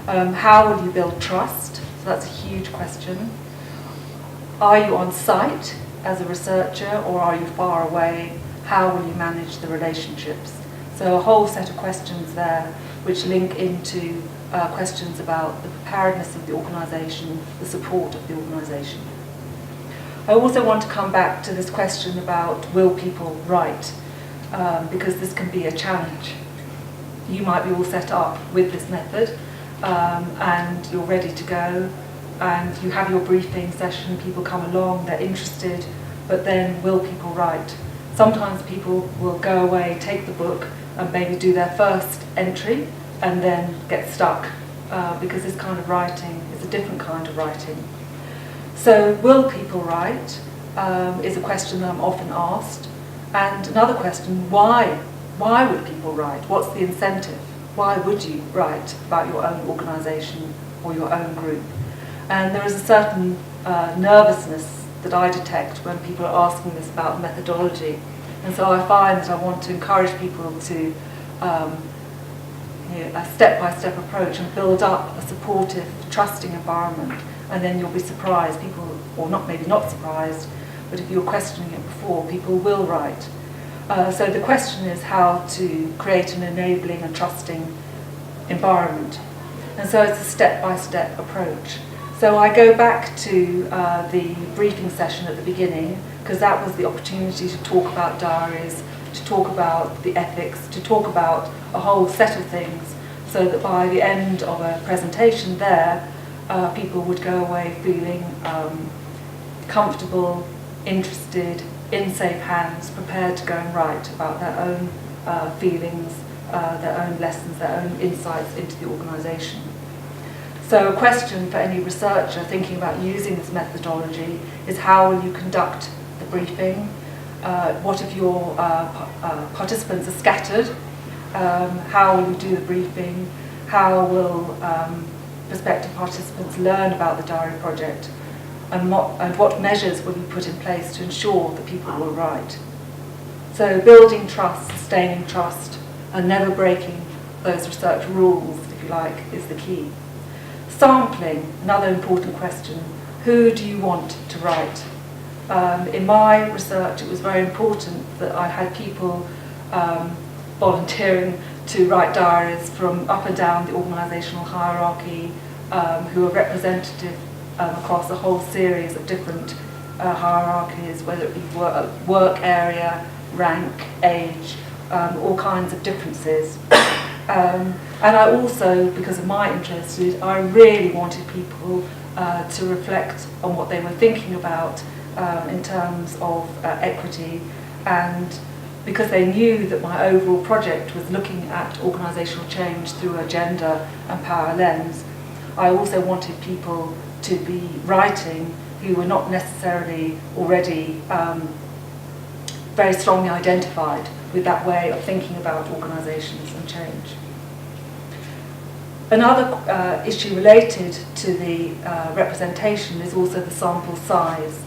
How will you build trust? So that's a huge question. Are you on site as a researcher, or are you far away? How will you manage the relationships? So a whole set of questions there which link into questions about the preparedness of the organisation, the support of the organisation. I also want to come back to this question about will people write, because this can be a challenge. You might be all set up with this method and you're ready to go, and you have your briefing session, people come along, they're interested, but then will people write? Sometimes people will go away, take the book, and maybe do their first entry, and then get stuck, because this kind of writing is a different kind of writing. So, will people write is a question that I'm often asked. And another question, why? Why would people write? What's the incentive? Why would you write about your own organisation or your own group? And there is a certain nervousness that I detect when people are asking this about methodology. And so I find that I want to encourage people to a step-by-step approach and build up a supportive, trusting environment, and then you'll be surprised. People, or not, maybe not surprised, but if you're questioning it before, people will write. So the question is how to create an enabling and trusting environment. And so it's a step-by-step approach. So I go back to the briefing session at the beginning, because that was the opportunity to talk about diaries, to talk about the ethics, to talk about a whole set of things, so that by the end of a presentation there, people would go away feeling comfortable, interested, in safe hands, prepared to go and write about their own feelings, their own lessons, their own insights into the organisation. So a question for any researcher thinking about using this methodology is how will you conduct the briefing? What if your participants are scattered? How will you do the briefing? How will prospective participants learn about the diary project? And what measures will you put in place to ensure that people will write? So building trust, sustaining trust, and never breaking those research rules, if you like, is the key. Sampling, another important question. Who do you want to write? In my research, it was very important that I had people volunteering to write diaries from up and down the organisational hierarchy, who are representative across a whole series of different hierarchies, whether it be work area, rank, age, all kinds of differences. And I also, because of my interest, I really wanted people to reflect on what they were thinking about in terms of equity, and because they knew that my overall project was looking at organisational change through a gender and power lens, I also wanted people to be writing who were not necessarily already very strongly identified with that way of thinking about organisations and change. Another issue related to the representation is also the sample size.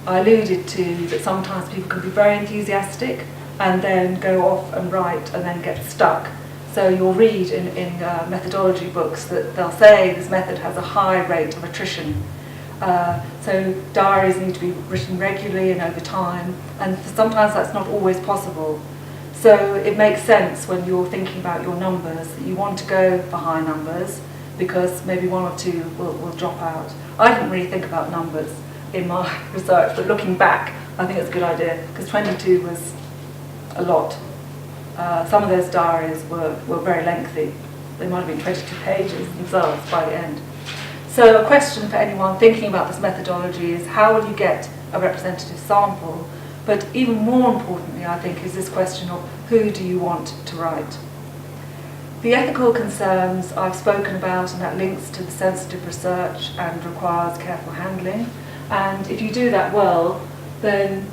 I alluded to that sometimes people can be very enthusiastic and then go off and write and then get stuck. So you'll read in methodology books that they'll say this method has a high rate of attrition. So diaries need to be written regularly and over time, and sometimes that's not always possible. So it makes sense when you're thinking about your numbers that you want to go for high numbers, because maybe one or two will drop out. I didn't really think about numbers in my research, but looking back, I think it's a good idea, because 22 was a lot. Some of those diaries were very lengthy. They might have been 22 pages themselves by the end. So a question for anyone thinking about this methodology is how will you get a representative sample? But even more importantly, I think, is this question of who do you want to write? The ethical concerns I've spoken about, and that links to the sensitive research and requires careful handling. And if you do that well, then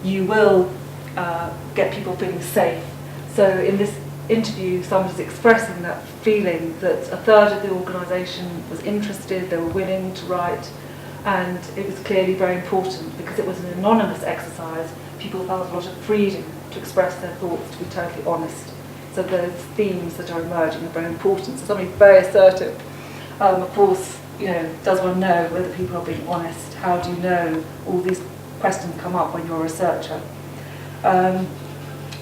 you will get people feeling safe. So in this interview, somebody's expressing that feeling that a third of the organisation was interested, they were willing to write, and it was clearly very important because it was an anonymous exercise. People felt a lot of freedom to express their thoughts, to be totally honest. So those themes that are emerging are very important. So somebody very assertive, of course, does want to know whether people are being honest. How do you know? All these questions come up when you're a researcher.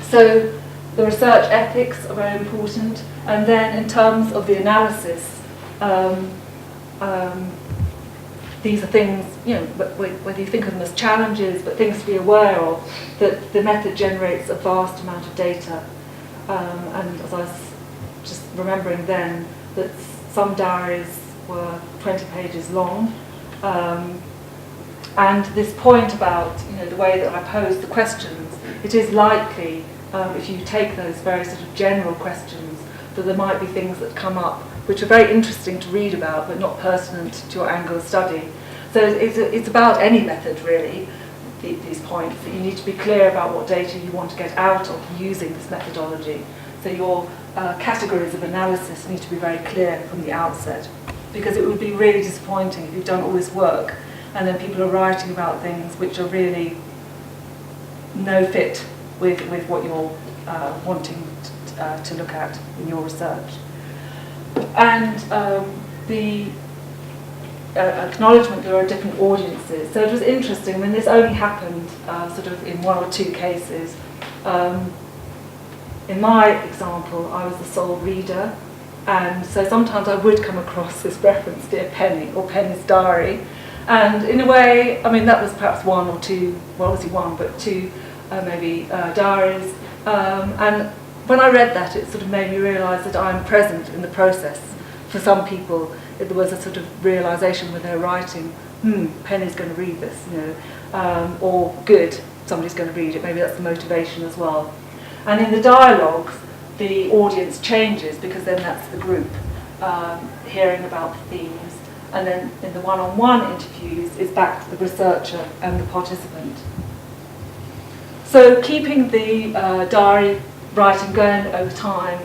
So the research ethics are very important, and then in terms of the analysis, these are things, whether you think of them as challenges, but things to be aware of, that the method generates a vast amount of data. And as I was just remembering then, that some diaries were 20 pages long. And this point about the way that I pose the questions, it is likely, if you take those very sort of general questions, that there might be things that come up which are very interesting to read about but not pertinent to your angle of study. So it's about any method really, these points, that you need to be clear about what data you want to get out of using this methodology. So your categories of analysis need to be very clear from the outset, because it would be really disappointing if you've done all this work and then people are writing about things which are really no fit with what you're wanting to look at in your research. And the acknowledgement there are different audiences. So it was interesting. I mean, this only happened sort of in one or two cases. In my example, I was the sole reader, and so sometimes I would come across this reference, Dear Penny, or Penny's Diary. And in a way, I mean, that was perhaps one or two, well, obviously one, but two maybe diaries. And when I read that, it sort of made me realise that I'm present in the process. For some people, there was a sort of realisation when they're writing, Penny's going to read this, you know, or good, somebody's going to read it. Maybe that's the motivation as well. And in the dialogues, the audience changes because then that's the group hearing about the themes. And then in the one-on-one interviews, it's back to the researcher and the participant. So keeping the diary writing going over time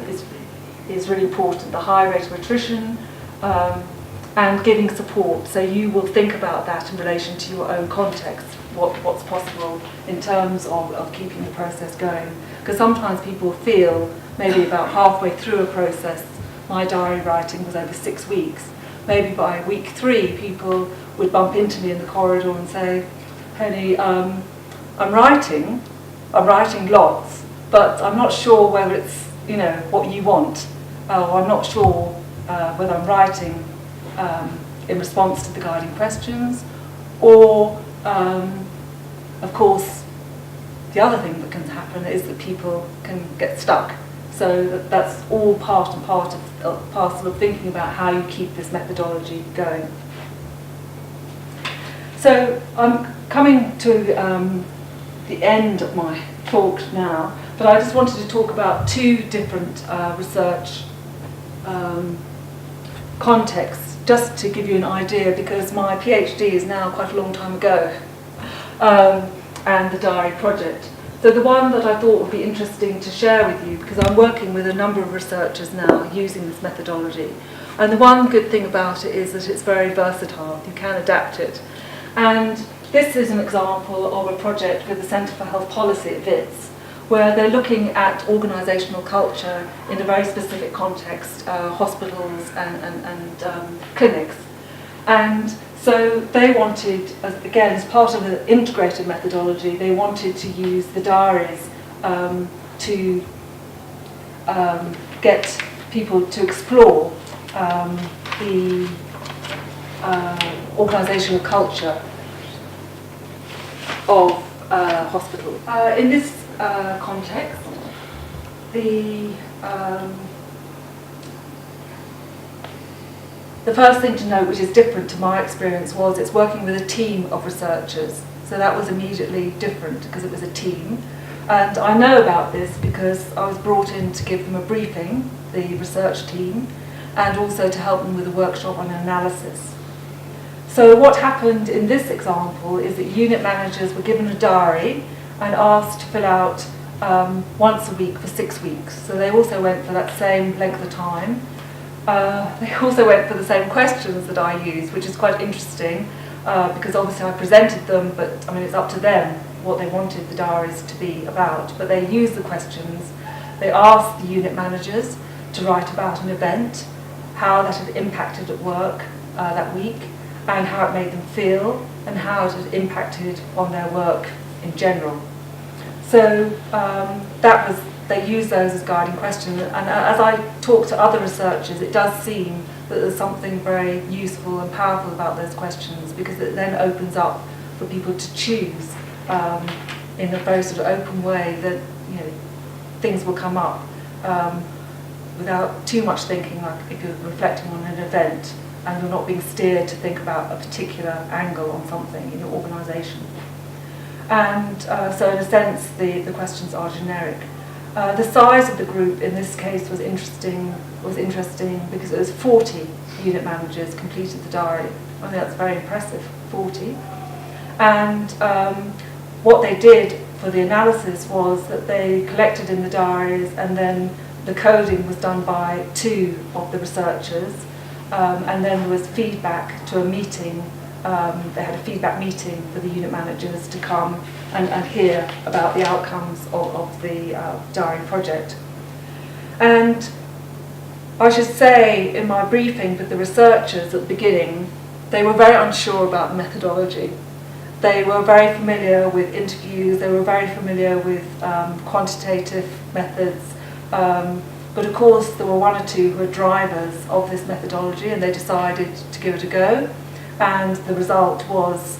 is really important. The high rate of attrition and giving support. So you will think about that in relation to your own context, what's possible in terms of keeping the process going. Because sometimes people feel maybe about halfway through a process, my diary writing was over 6 weeks. Maybe by week 3, people would bump into me in the corridor and say, Penny, I'm writing lots, but I'm not sure whether it's, you know, what you want, or I'm not sure whether I'm writing in response to the guiding questions, or, of course, the other thing that can happen is that people can get stuck. So that's all part and parcel of thinking about how you keep this methodology going. So I'm coming to the end of my talk now, but I just wanted to talk about two different research contexts, just to give you an idea, because my PhD is now quite a long time ago, and the diary project. So the one that I thought would be interesting to share with you, because I'm working with a number of researchers now using this methodology, and the one good thing about it is that it's very versatile. You can adapt it. And this is an example of a project with the Centre for Health Policy at WITS, where they're looking at organisational culture in a very specific context, hospitals and clinics. And so they wanted, again, as part of the integrated methodology, they wanted to use the diaries to get people to explore the organisational culture of hospitals. In this context, the first thing to note, which is different to my experience, was it's working with a team of researchers. So that was immediately different because it was a team. And I know about this because I was brought in to give them a briefing, the research team, and also to help them with a workshop on analysis. So what happened in this example is that unit managers were given a diary and asked to fill out once a week for 6 weeks. So they also went for that same length of time. They also went for the same questions that I used, which is quite interesting because obviously I presented them, but I mean it's up to them what they wanted the diaries to be about. But they used the questions. They asked the unit managers to write about an event, how that had impacted at work that week, and how it made them feel, and how it had impacted on their work in general. So they use those as guiding questions, and as I talk to other researchers, it does seem that there's something very useful and powerful about those questions, because it then opens up for people to choose in a very sort of open way that, you know, things will come up without too much thinking, like if you're reflecting on an event and you're not being steered to think about a particular angle on something in your organisation. And so in a sense, the questions are generic. The size of the group in this case was interesting because it was 40 unit managers completed the diary. I think that's very impressive, 40. And what they did for the analysis was that they collected in the diaries, and then the coding was done by 2 of the researchers, and then there was feedback to a meeting. They had a feedback meeting for the unit managers to come and hear about the outcomes of the diary project. And I should say in my briefing with the researchers at the beginning, they were very unsure about the methodology. They were very familiar with interviews, they were very familiar with quantitative methods, but of course there were one or two who were drivers of this methodology, and they decided to give it a go, and the result was,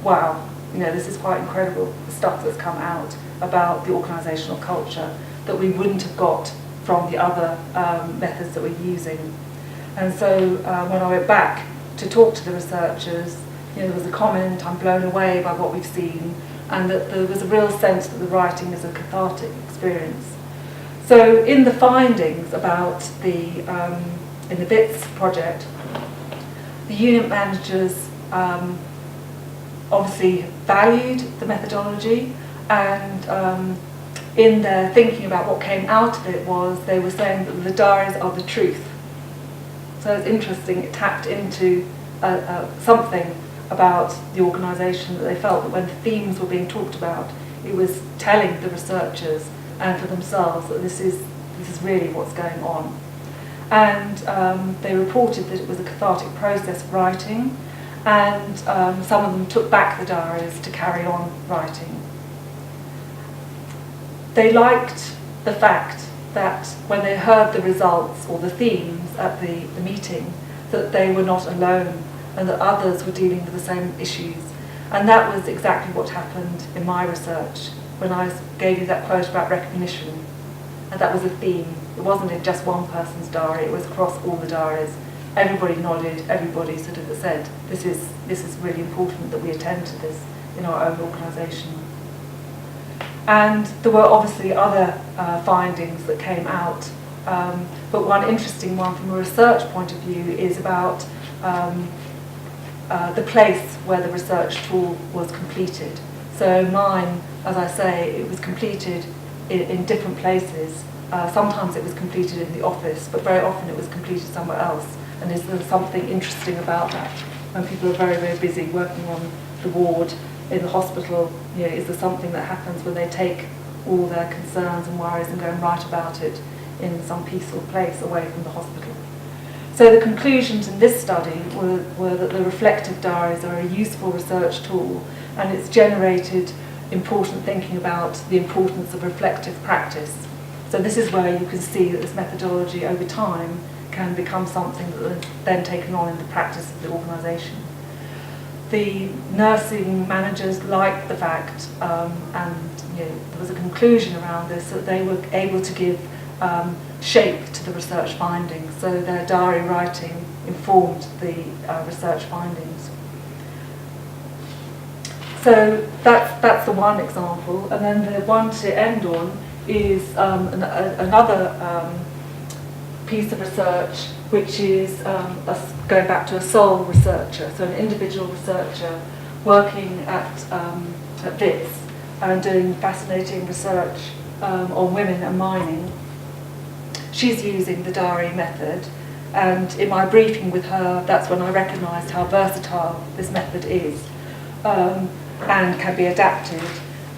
wow, this is quite incredible, the stuff that's come out about the organisational culture that we wouldn't have got from the other methods that we're using. And so when I went back to talk to the researchers, there was a comment, I'm blown away by what we've seen, and that there was a real sense that the writing is a cathartic experience. So in the findings about in the BITS project, the unit managers obviously valued the methodology, and in their thinking about what came out of it was they were saying that the diaries are the truth. So it's interesting, it tapped into something about the organisation, that they felt that when the themes were being talked about, it was telling the researchers and for themselves that this is really what's going on. And they reported that it was a cathartic process of writing, and some of them took back the diaries to carry on writing. They liked the fact that when they heard the results or the themes at the meeting, that they were not alone and that others were dealing with the same issues. And that was exactly what happened in my research when I gave you that quote about recognition. And that was a theme. It wasn't in just one person's diary, it was across all the diaries. Everybody nodded, everybody sort of said, this is really important that we attend to this in our own organisation. And there were obviously other findings that came out, but one interesting one from a research point of view is about the place where the research tool was completed. So mine, as I say, it was completed in different places. Sometimes it was completed in the office, but very often it was completed somewhere else. And is there something interesting about that? When people are very, very busy working on the ward in the hospital, is there something that happens when they take all their concerns and worries and go and write about it in some peaceful place away from the hospital? So the conclusions in this study were that the reflective diaries are a useful research tool, and it's generated important thinking about the importance of reflective practice. So this is where you can see that this methodology over time can become something that is then taken on in the practice of the organisation. The nursing managers liked the fact, and there was a conclusion around this, that they were able to give shape to the research findings. So their diary writing informed the research findings. So that's the one example, and then the one to end on is another piece of research, which is us going back to a sole researcher, so an individual researcher working at BITS and doing fascinating research on women and mining. She's using the diary method, and in my briefing with her, that's when I recognised how versatile this method is, and can be adapted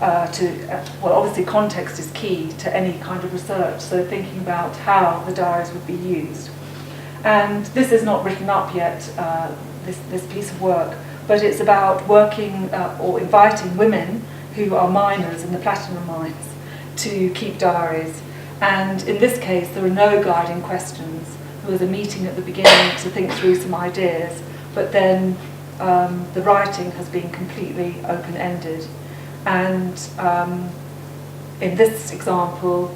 well, obviously context is key to any kind of research, so thinking about how the diaries would be used. And this is not written up yet, this piece of work, but it's about working or inviting women who are miners in the platinum mines to keep diaries. And in this case, there are no guiding questions. There was a meeting at the beginning to think through some ideas, but then the writing has been completely open-ended. And in this example,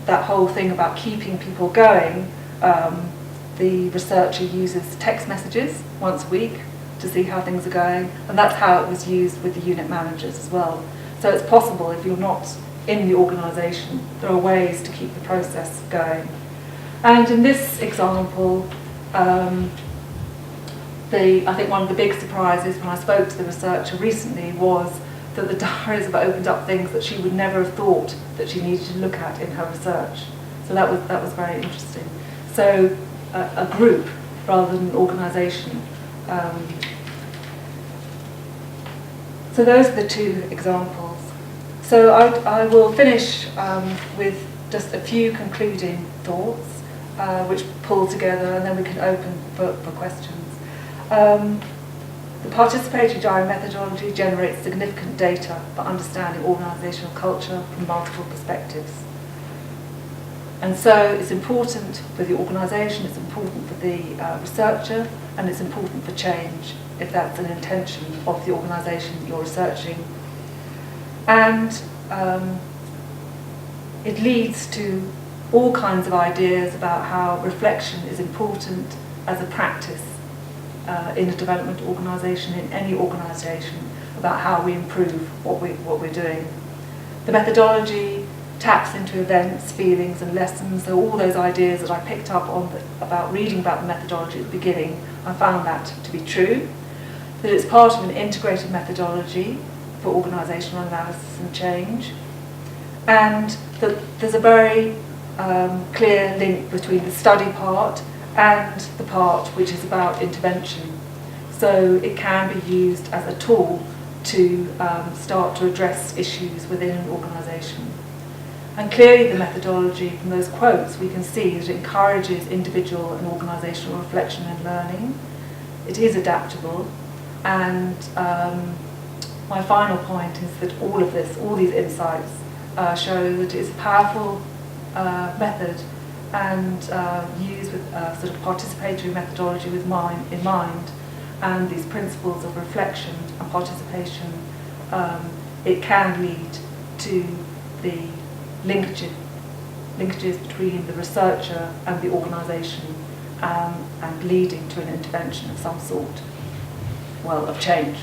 that whole thing about keeping people going, the researcher uses text messages once a week to see how things are going, and that's how it was used with the unit managers as well. So it's possible, if you're not in the organisation, there are ways to keep the process going. And in this example, I think one of the big surprises when I spoke to the researcher recently was that the diaries have opened up things that she would never have thought that she needed to look at in her research. So that was very interesting. So a group rather than an organisation. So those are the two examples. So I will finish with just a few concluding thoughts, which pull together, and then we can open for questions. participatory diary methodology generates significant data for understanding organisational culture from multiple perspectives. And so it's important for the organisation, it's important for the researcher, and it's important for change, if that's an intention of the organisation that you're researching. And it leads to all kinds of ideas about how reflection is important as a practice in a development organisation, in any organisation, about how we improve what we're doing. The methodology taps into events, feelings and lessons, so all those ideas that I picked up on about reading about the methodology at the beginning, I found that to be true, that it's part of an integrated methodology for organisational analysis and change, and that there's a very clear link between the study part and the part which is about intervention. So it can be used as a tool to start to address issues within an organisation. And clearly the methodology from those quotes, we can see that it encourages individual and organisational reflection and learning. It is adaptable, and my final point is that all of this, all these insights show that it's a powerful method and used with sort of participatory methodology in mind, and these principles of reflection and participation, it can lead to the linkages between the researcher and the organisation, and leading to an intervention of some sort, well, of change.